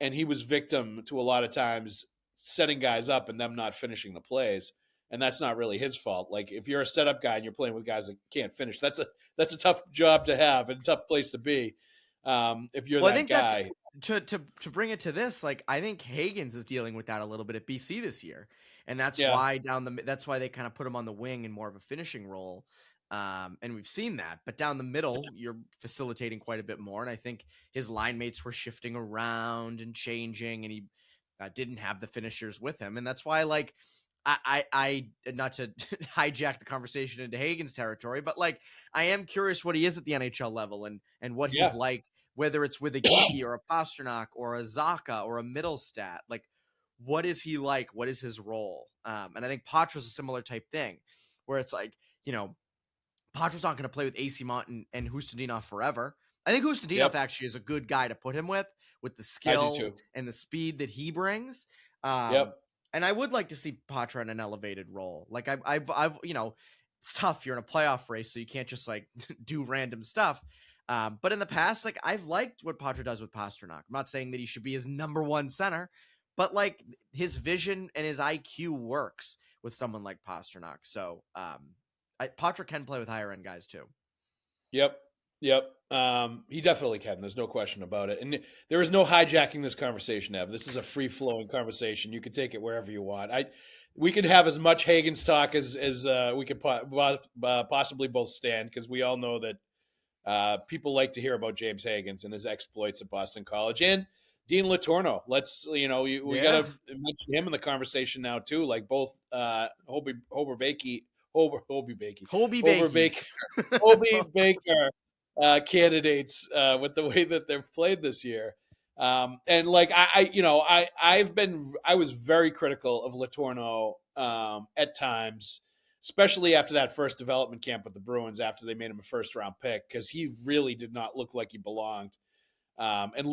and he was victim to a lot of times setting guys up and them not finishing the plays. And that's not really his fault. Like, if you're a setup guy and you're playing with guys that can't finish, that's a tough job to have and a tough place to be. If you're that guy. To bring it to this, like, I think Haggs is dealing with that a little bit at BC this year. And that's why that's why they kind of put him on the wing in more of a finishing role. And we've seen that, but down the middle, you're facilitating quite a bit more. And I think his line mates were shifting around and changing, and he didn't have the finishers with him. And that's why, like, I not to hijack the conversation into Haggs territory, but like, I am curious what he is at the NHL level and what he's like, whether it's with a Geekie or a Pastrnak or a Zaka or a Middlestat. Like, what is he like? What is his role? And I think Poitras is a similar type thing, where it's like, Poitras not going to play with AC Mont and Hustadinov forever. I think Hustadinov actually is a good guy to put him with the skill and the speed that he brings. And I would like to see Poitras in an elevated role. Like, I've it's tough. You're in a playoff race, so you can't just like do random stuff. But in the past, like, I've liked what Poitras does with Pastrnak. I'm not saying that he should be his number one center, but like, his vision and his IQ works with someone like Pastrnak. So Poitras can play with higher end guys too. Yep. He definitely can. There's no question about it. And there is no hijacking this conversation, Ev. This is a free flowing conversation. You can take it wherever you want. We could have as much Haggs talk as we could possibly both stand, because we all know that people like to hear about James Haggs and his exploits at Boston College and Dean Letourneau. Let's we got to mention him in the conversation now too. Like, both Hobie Baker candidates with the way that they've played this year. And like, I was very critical of Letourneau at times, especially after that first development camp with the Bruins, after they made him a first round pick, because he really did not look like he belonged. And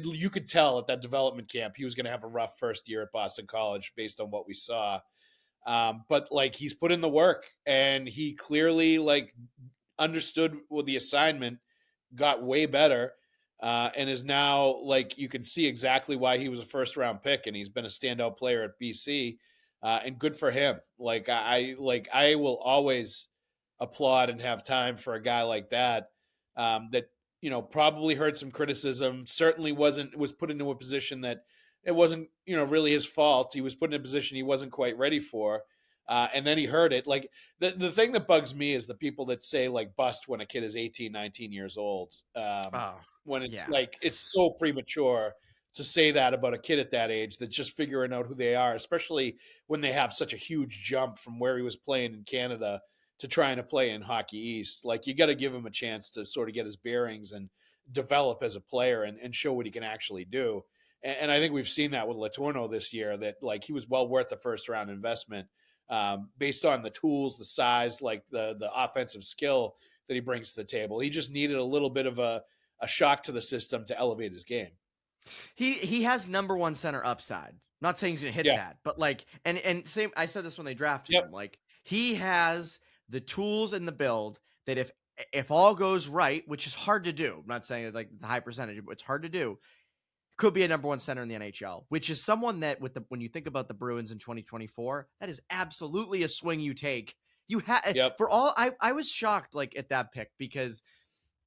you could tell at that development camp he was going to have a rough first year at Boston College based on what we saw. But like, he's put in the work, and he clearly like understood what the assignment, got way better, and is now, like, you can see exactly why he was a first round pick, and he's been a standout player at BC, and good for him. Like, I will always applaud and have time for a guy like that, that, probably heard some criticism, certainly was put into a position that it wasn't, really his fault. He was put in a position he wasn't quite ready for. And then he heard it. Like, the thing that bugs me is the people that say like bust when a kid is 18, 19 years old. When it's like, it's so premature to say that about a kid at that age that's just figuring out who they are, especially when they have such a huge jump from where he was playing in Canada to trying to play in Hockey East. Like, you got to give him a chance to sort of get his bearings and develop as a player and show what he can actually do. And I think we've seen that with Letourneau this year, that like he was well worth the first round investment based on the tools, the size, like the offensive skill that he brings to the table. He just needed a little bit of a shock to the system to elevate his game. He has number one center upside. I'm not saying he's gonna hit that, but like, and same. I said this when they drafted him. Like, he has the tools and the build that if all goes right, which is hard to do. I'm not saying like it's a high percentage, but it's hard to do. Could be a number one center in the NHL, which is someone that when you think about the Bruins in 2024, that is absolutely a swing you take. You have for all. I was shocked like at that pick because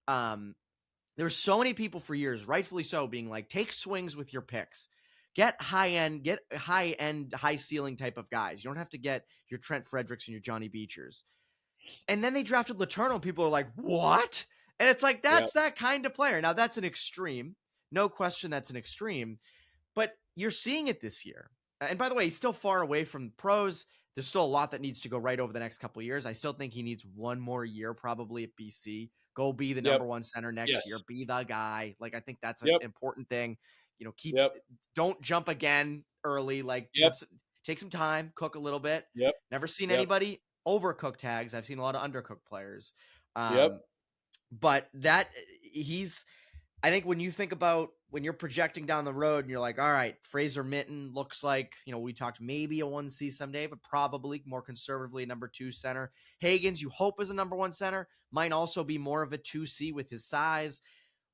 there's so many people for years, rightfully so, being like, take swings with your picks. Get high-end, high-ceiling type of guys. You don't have to get your Trent Fredericks and your Johnny Beechers. And then they drafted Letourneau. People are like, what? And it's like, that's that kind of player. Now, that's an extreme. No question that's an extreme. But you're seeing it this year. And by the way, he's still far away from pros. There's still a lot that needs to go right over the next couple of years. I still think he needs one more year probably at BC. Go be the number one center next year. Be the guy. Like, I think that's an important thing. You know, don't jump again early. Like, take some time, cook a little bit. Never seen anybody overcook Tags. I've seen a lot of undercooked players. But I think when you think about when you're projecting down the road and you're like, all right, Fraser Minten looks like, you know, we talked maybe a 1C someday, but probably more conservatively a number 2 center. Haggs, you hope is a number 1 center, might also be more of a 2C with his size.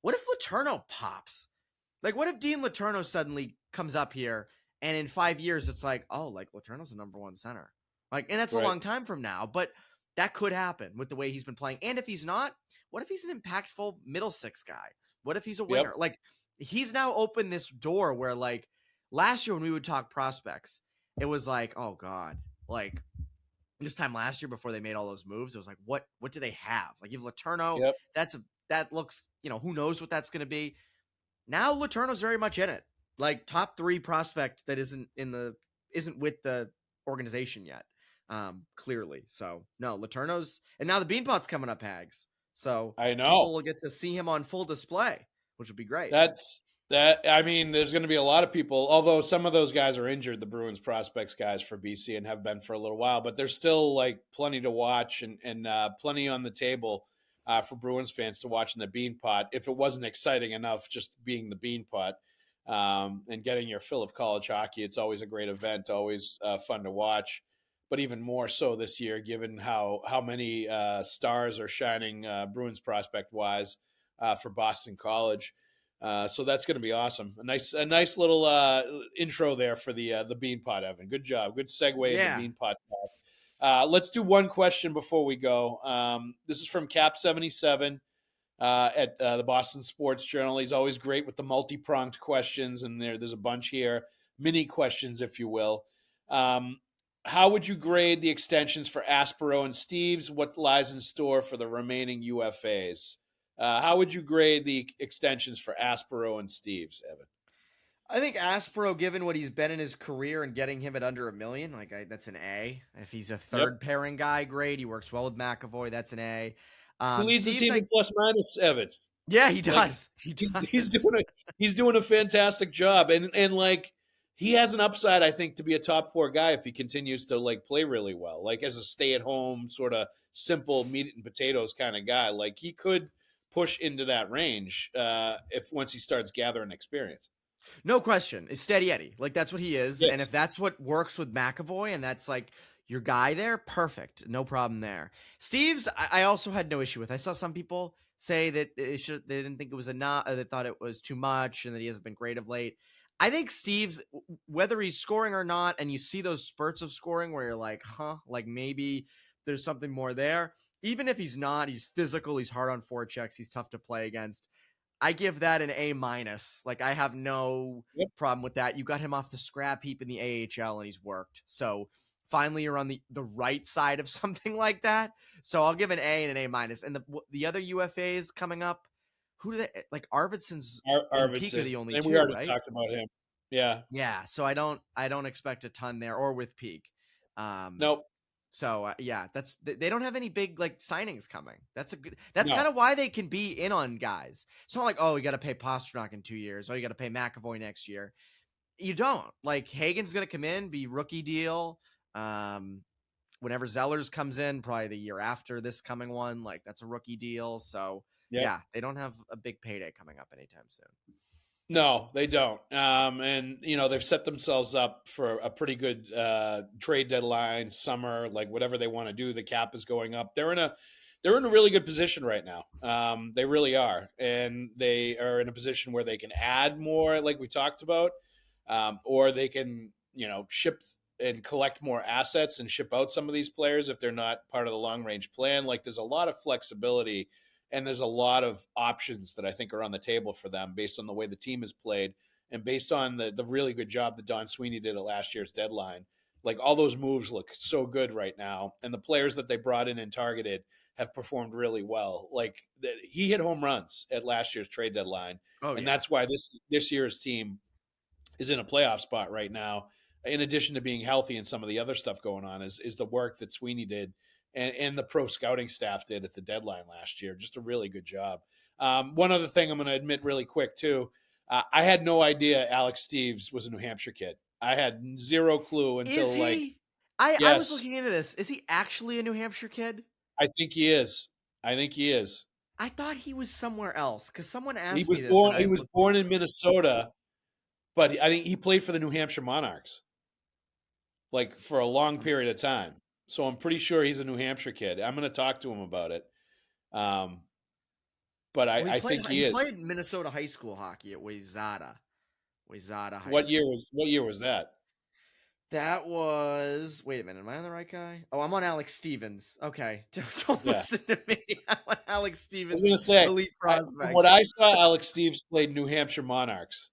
What if Letourneau pops? Like, what if Dean Letourneau suddenly comes up here and in 5 years it's like, oh, like Letourneau's a number 1 center. Like, and that's a long time from now, but that could happen with the way he's been playing. And if he's not, what if he's an impactful middle 6 guy? What if he's a winger? Like, he's now opened this door where, like, last year when we would talk prospects, it was like, oh God, like this time last year before they made all those moves, it was like, what do they have? Like, you have Letourneau, that looks, you know, who knows what that's going to be. Now Letourneau's very much in it, like top 3 prospect that isn't with the organization yet, clearly. So no, Letourneau's, and now the Beanpot's coming up, Haggs. So I know people will get to see him on full display, which would be great. I mean, there's going to be a lot of people, although some of those guys are injured, the Bruins prospects guys for BC, and have been for a little while, but there's still like plenty to watch and plenty on the table for Bruins fans to watch in the Beanpot. If it wasn't exciting enough just being the Beanpot and getting your fill of college hockey, it's always a great event, always fun to watch. But even more so this year, given how many stars are shining Bruins prospect-wise for Boston College. So that's going to be awesome. A nice little intro there for the Beanpot, Evan. Good job. Good segue into Beanpot talk. Let's do one question before we go. This is from Cap77 at the Boston Sports Journal. He's always great with the multi-pronged questions, and there's a bunch here. Mini questions, if you will. How would you grade the extensions for Aspero and Steeves? What lies in store for the remaining UFAs? How would you grade the extensions for Aspero and Steeves, Evan? I think Aspero, given what he's been in his career and getting him at under $1 million, that's an A. If he's a third pairing guy, great. He works well with McAvoy. That's an A. He leads the team in plus minus, Evan. Yeah, he does. He's doing a fantastic job, and like, he has an upside, I think, to be a top 4 guy if he continues to like play really well, like as a stay-at-home sort of simple meat and potatoes kind of guy. Like, he could push into that range if once he starts gathering experience. No question. It's steady Eddie. Like, that's what he is. Yes. And if that's what works with McAvoy and that's like your guy there, perfect. No problem there. Steeves, I also had no issue with. I saw some people say that they didn't think it was enough. They thought it was too much and that he hasn't been great of late. I think Steeves, whether he's scoring or not, and you see those spurts of scoring where you're like, like maybe there's something more there. Even if he's not, he's physical, he's hard on forechecks, he's tough to play against. I give that an A-. Like, I have no problem with that. You got him off the scrap heap in the AHL and he's worked. So finally you're on the right side of something like that. So I'll give an A and an A-. And the other UFAs coming up, who do they like? Arvidsson's and Peeke are Arvidsson, the only and we two, already right? talked about him. Yeah. Yeah. So I don't expect a ton there, or with Peeke. Nope. So yeah, they don't have any big like signings coming. That's kind No. of why they can be in on guys. It's not like, oh, you got to pay Pastrnak in 2 years, or you got to pay McAvoy next year. You don't. Like Hagen's going to come in, be rookie deal. Whenever Zellers comes in, probably the year after this coming one, like that's a rookie deal. So Yep. yeah, they don't have a big payday coming up anytime soon. No, they don't. And they've set themselves up for a pretty good trade deadline, summer, like whatever they want to do. The cap is going up. They're in a really good position right now. They really are, and they are in a position where they can add more, like we talked about, or they can ship and collect more assets and ship out some of these players if they're not part of the long range plan. Like there's a lot of flexibility. And there's a lot of options that I think are on the table for them based on the way the team is played and based on the really good job that Don Sweeney did at last year's deadline. Like all those moves look so good right now. And the players that they brought in and targeted have performed really well. Like he hit home runs at last year's trade deadline. And that's why this year's team is in a playoff spot right now. In addition to being healthy and some of the other stuff going on is the work that Sweeney did and the pro scouting staff did at the deadline last year. Just a really good job. One other thing I'm going to admit really quick, too. I had no idea Alex Steves was a New Hampshire kid. I had zero clue until, I was looking into this. Is he actually a New Hampshire kid? I think he is. I thought he was somewhere else because someone asked me this. He was born in Minnesota, but I think he played for the New Hampshire Monarchs, like for a long period of time. So I'm pretty sure he's a New Hampshire kid. I'm going to talk to him about it. But I think he is. He played Minnesota high school hockey at Wayzata High School. What year was that? That was. Wait a minute. Am I on the right guy? Oh, I'm on Alex Stevens. Okay, don't listen to me. I'm on Alex Stevens. I was going to say, elite prospect. From what I saw, Alex Steves played New Hampshire Monarchs.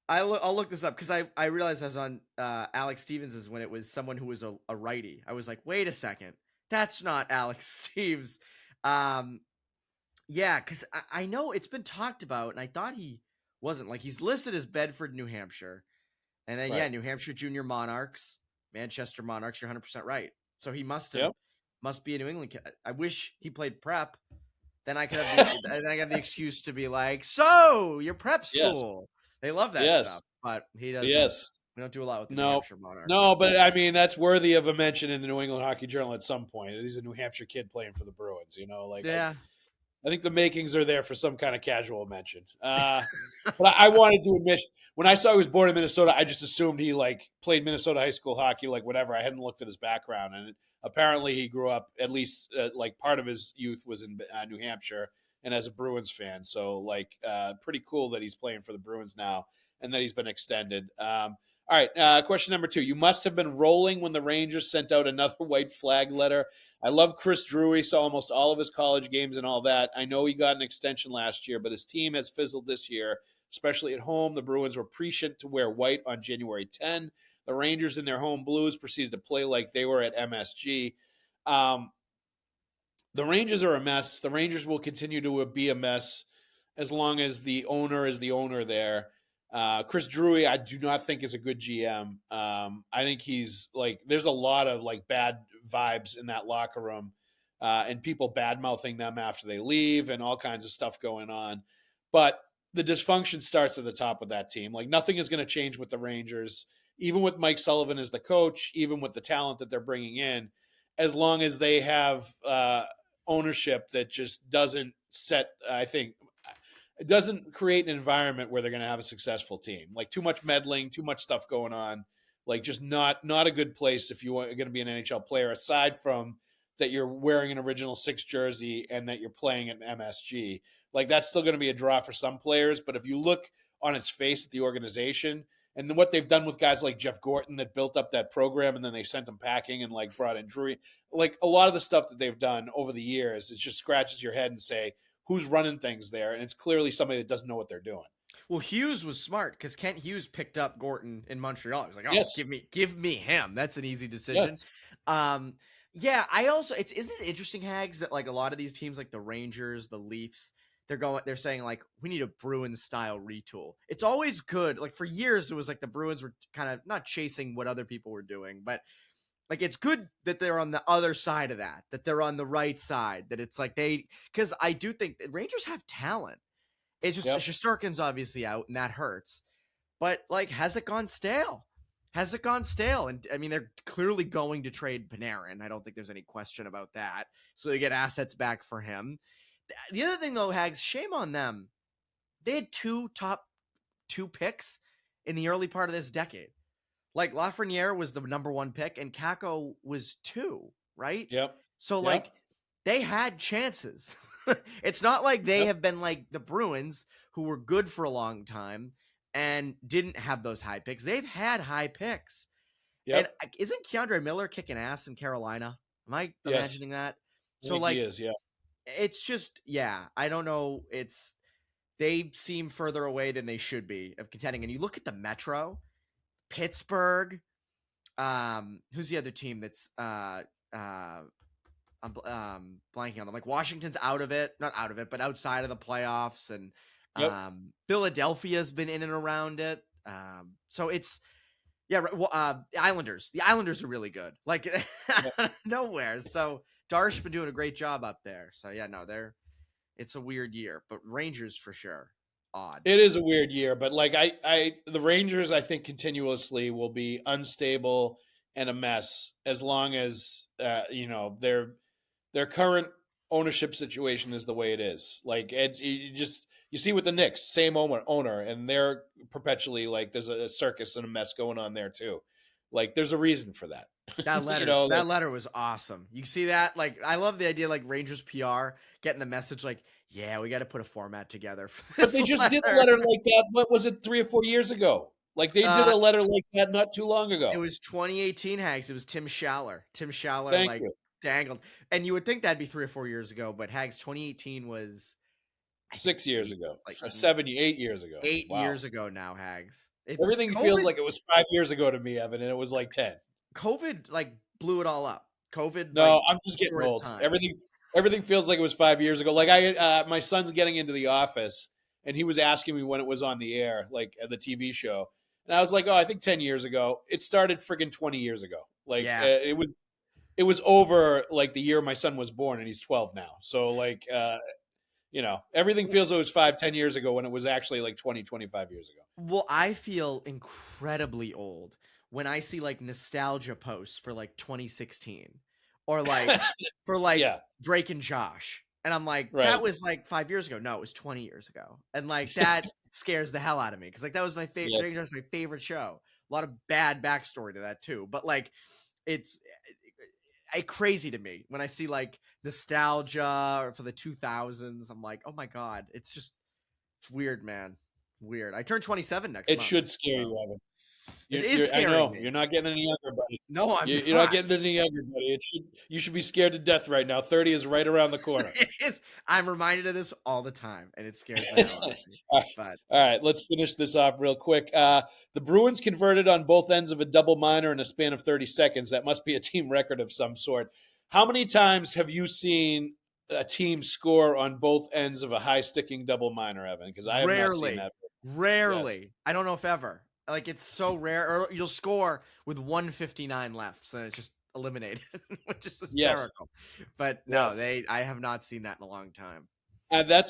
I'll look this up because I realized I was on Alex Stevens is when it was someone who was a righty. I was like, wait a second, that's not Alex Steves. Yeah, because I know it's been talked about, and I thought he wasn't. Like he's listed as Bedford, New Hampshire, and then Right. New Hampshire Junior Monarchs, Manchester Monarchs. You're 100% right. So he must be a New England kid. I wish he played prep. Then I could have the excuse to be like, so your prep school. Yes. They love that stuff, but he doesn't. Yes. We don't do a lot with the New Hampshire Monarchs. No, but I mean that's worthy of a mention in the New England Hockey Journal at some point. He's a New Hampshire kid playing for the Bruins, Yeah. I think the makings are there for some kind of casual mention. But I wanted to admit, when I saw he was born in Minnesota, I just assumed he played Minnesota high school hockey, whatever. I hadn't looked at his background, and apparently he grew up at least part of his youth was in New Hampshire. And as a Bruins fan, so pretty cool that he's playing for the Bruins now and that he's been extended. All right, question number 2. You must have been rolling when the Rangers sent out another white flag letter. I love Chris Drury, saw almost all of his college games and all that. I know he got an extension last year, but his team has fizzled this year, especially at home. The Bruins were prescient to wear white on January 10. The Rangers in their home blues proceeded to play like they were at MSG. The Rangers are a mess. The Rangers will continue to be a mess as long as the owner is the owner there. Chris Drury, I do not think is a good GM. I think he's there's a lot of bad vibes in that locker room and people bad-mouthing them after they leave and all kinds of stuff going on. But the dysfunction starts at the top of that team. Nothing is going to change with the Rangers, even with Mike Sullivan as the coach, even with the talent that they're bringing in, as long as they have ownership that just doesn't it doesn't create an environment where they're going to have a successful team. Too much meddling, too much stuff going on, just not a good place if you're going to be an NHL player, aside from that you're wearing an original 6 jersey and that you're playing at MSG. That's still going to be a draw for some players. But if you look on its face at the organization and what they've done with guys like Jeff Gorton that built up that program and then they sent them packing and brought in Drury, a lot of the stuff that they've done over the years, it just scratches your head and say, who's running things there? And it's clearly somebody that doesn't know what they're doing. Well, Hughes was smart because Kent Hughes picked up Gorton in Montreal. He was like, "Oh, yes. give me him. That's an easy decision." Yes. Yeah. I also isn't it interesting, Haggs, that a lot of these teams, like the Rangers, the Leafs, they're saying like, we need a Bruins style retool. It's always good. Like for years, it was like the Bruins were kind of not chasing what other people were doing, but like, it's good that they're on the other side of that they're on the right side, that it's like because I do think that Rangers have talent. It's just Shesterkin's obviously out, and that hurts. But like, has it gone stale? And I mean, they're clearly going to trade Panarin. I don't think there's any question about that. So they get assets back for him. The other thing though, Haggs, shame on them. They had top two picks in the early part of this decade. Like Lafreniere was the number 1 pick and Kakko was 2, right? Yep. So like they had chances. It's not like they have been like the Bruins, who were good for a long time and didn't have those high picks. They've had high picks. Yep. And isn't Keandre Miller kicking ass in Carolina? Am I imagining that? So like, he is, it's just, I don't know. They seem further away than they should be of contending. And you look at the Metro, Pittsburgh, who's the other team that's I'm blanking on them. Like Washington's not out of it, but outside of the playoffs, and Philadelphia's been in and around it. So it's the Islanders. The Islanders are really good. Like nowhere. So Darsh been doing a great job up there. So it's a weird year, but Rangers for sure. Odd. It is a weird year, but like the Rangers, I think continuously will be unstable and a mess as long as their current ownership situation is the way it is. Like you see with the Knicks, same owner, and they're perpetually like there's a circus and a mess going on there too. Like there's a reason for that. That letter, that letter was awesome. You see that? Like I love the idea, like Rangers PR getting the message, like, yeah, we got to put a format together for this. But they just did a letter like that. What was it, 3 or 4 years ago? Like they did a letter like that not too long ago. It was 2018, Haggs. It was Tim Schaller. Thank you. Dangled. And you would think that'd be 3 or 4 years ago, but Haggs, 2018 was 6 years ago. Like 8 years ago. 8 years ago now, Haggs. Everything feels like it was 5 years ago to me, Evan, and it was like 10. COVID like blew it all up. No, I'm just getting old. Everything feels like it was 5 years ago. Like my son's getting into The Office, and he was asking me when it was on the air, like the TV show, and I was like, "Oh, I think 10 years ago." It started friggin' 20 years ago. Like it was over like the year my son was born, and he's 12 now. So like, everything feels like it was 5-10 years ago when it was actually like 20-25 years ago. Well, I feel incredibly old when I see like nostalgia posts for like 2016 or like for like Drake and Josh. And I'm like, that was like 5 years ago. No, it was 20 years ago. And like that scares the hell out of me. Cause like that was my favorite. Drake and Josh was my favorite show. A lot of bad backstory to that too. But like it's crazy to me when I see like nostalgia or for the 2000s. I'm like, oh my God, it's weird, man. Weird. I turn 27 next month. It should scare you, Evan. It is scary. I know. You're not getting any younger, buddy. No, you're not getting any younger, buddy. You should be scared to death right now. 30 is right around the corner. It is. I'm reminded of this all the time, and it scares the hell out of me. All right, let's finish this off real quick. The Bruins converted on both ends of a double minor in a span of 30 seconds. That must be a team record of some sort. How many times have you seen a team score on both ends of a high-sticking double minor, Evan? Because I have not seen that. Rarely. Yes. I don't know if ever. Like, it's so rare. Or you'll score with 1:59 left, so it's just eliminated, which is hysterical. Yes. But no, I have not seen that in a long time. That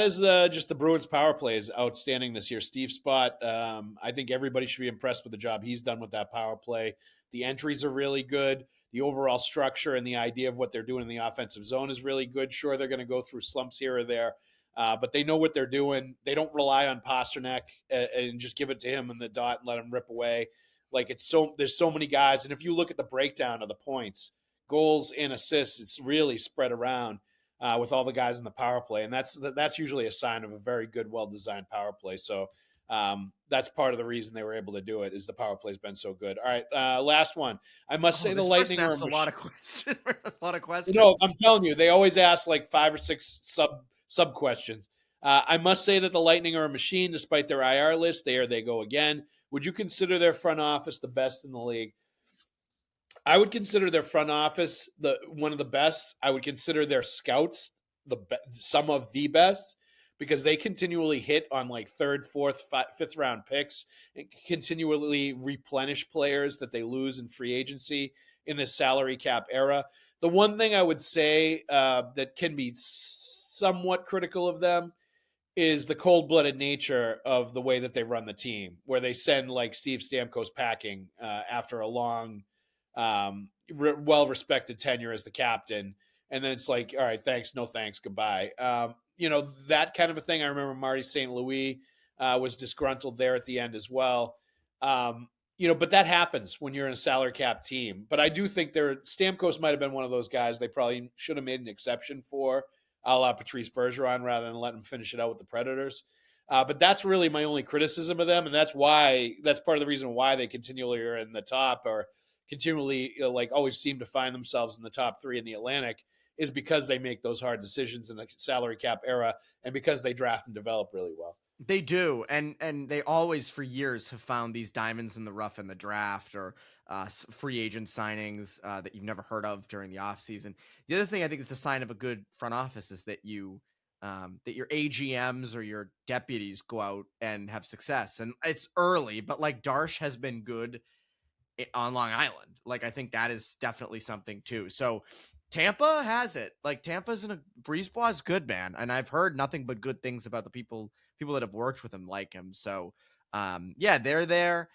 is just the Bruins power play is outstanding this year. Steve Spott, I think everybody should be impressed with the job he's done with that power play. The entries are really good. The overall structure and the idea of what they're doing in the offensive zone is really good. Sure, they're going to go through slumps here or there, but they know what they're doing. They don't rely on Pasternak and just give it to him in the dot and let him rip away. Like there's so many guys, and if you look at the breakdown of the points, goals and assists, it's really spread around with all the guys in the power play, and that's usually a sign of a very good, well-designed power play. So that's part of the reason they were able to do it is the power play's been so good. All right, last one. I must say the Lightning are a lot of questions. A lot of questions. No, I'm telling you, they always ask like 5 or 6 sub questions. I must say that the Lightning are a machine, despite their IR list. There they go again. Would you consider their front office the best in the league? I would consider their front office one of the best. I would consider their scouts some of the best. because they continually hit on like third, fourth, fifth round picks and continually replenish players that they lose in free agency in this salary cap era. The one thing I would say that can be somewhat critical of them is the cold-blooded nature of the way that they run the team, where they send like Steve Stamkos packing after a long, well-respected tenure as the captain. And then it's like, all right, thanks, no thanks, goodbye. That kind of a thing. I remember Marty St. Louis was disgruntled there at the end as well. But that happens when you're in a salary cap team. But I do think Stamkos might have been one of those guys they probably should have made an exception for, a la Patrice Bergeron, rather than let him finish it out with the Predators. But that's really my only criticism of them, and that's part of the reason why they continually are in the top, or continually always seem to find themselves in the top three in the Atlantic, is because they make those hard decisions in the salary cap era, and because they draft and develop really well. They do, and they always for years have found these diamonds in the rough in the draft, or free agent signings that you've never heard of during the offseason. The other thing I think it's a sign of a good front office is that that your AGMs or your deputies go out and have success. And it's early, but like Darsh has been good on Long Island. Like, I think that is definitely something too. So Tampa has it. Like, Tampa's Brisebois is good, man. And I've heard nothing but good things about the people that have worked with him like him. So they're there.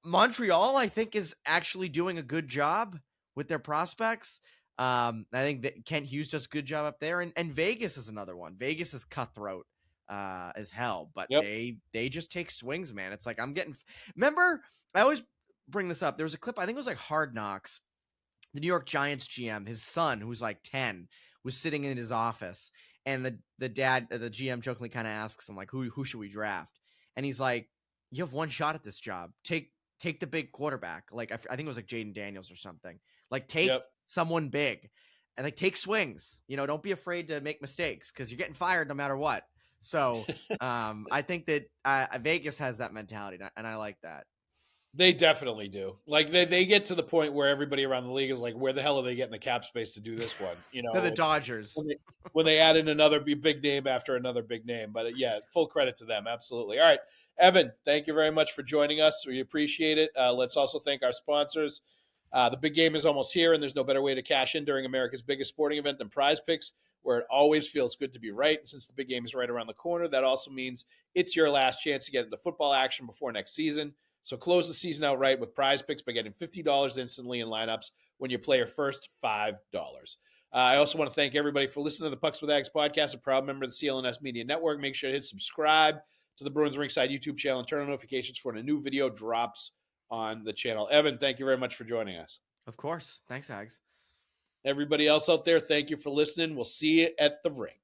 Montreal, I think, is actually doing a good job with their prospects. I think that Kent Hughes does a good job up there, and Vegas is another one. Vegas is cutthroat as hell, but they just take swings, man. It's like remember, I always bring this up. There was a clip, I think it was like Hard Knocks. The New York Giants GM, his son, who's like 10, was sitting in his office, and the GM jokingly kind of asks him, like, who should we draft? And he's like, you have one shot at this job. Take the big quarterback. Like, I think it was like Jaden Daniels or something. Like, take someone big, and like, take swings. Don't be afraid to make mistakes, because you're getting fired no matter what. So I think that Vegas has that mentality, and I like that. They definitely do. Like, they get to the point where everybody around the league is like, where the hell are they getting the cap space to do this one? They're the Dodgers. When they add in another big name after another big name. But full credit to them. Absolutely. All right. Evan, thank you very much for joining us. We appreciate it. Let's also thank our sponsors. The big game is almost here, and there's no better way to cash in during America's biggest sporting event than Prizepicks, where it always feels good to be right. And since the big game is right around the corner, that also means it's your last chance to get into football action before next season. So close the season out right with Prizepicks by getting $50 instantly in lineups when you play your first $5. I also want to thank everybody for listening to the Pucks with Haggs podcast, a proud member of the CLNS Media Network. Make sure to hit subscribe to the Bruins Ringside YouTube channel and turn on notifications for when a new video drops on the channel. Evan, thank you very much for joining us. Of course. Thanks, Haggs. Everybody else out there, thank you for listening. We'll see you at the rink.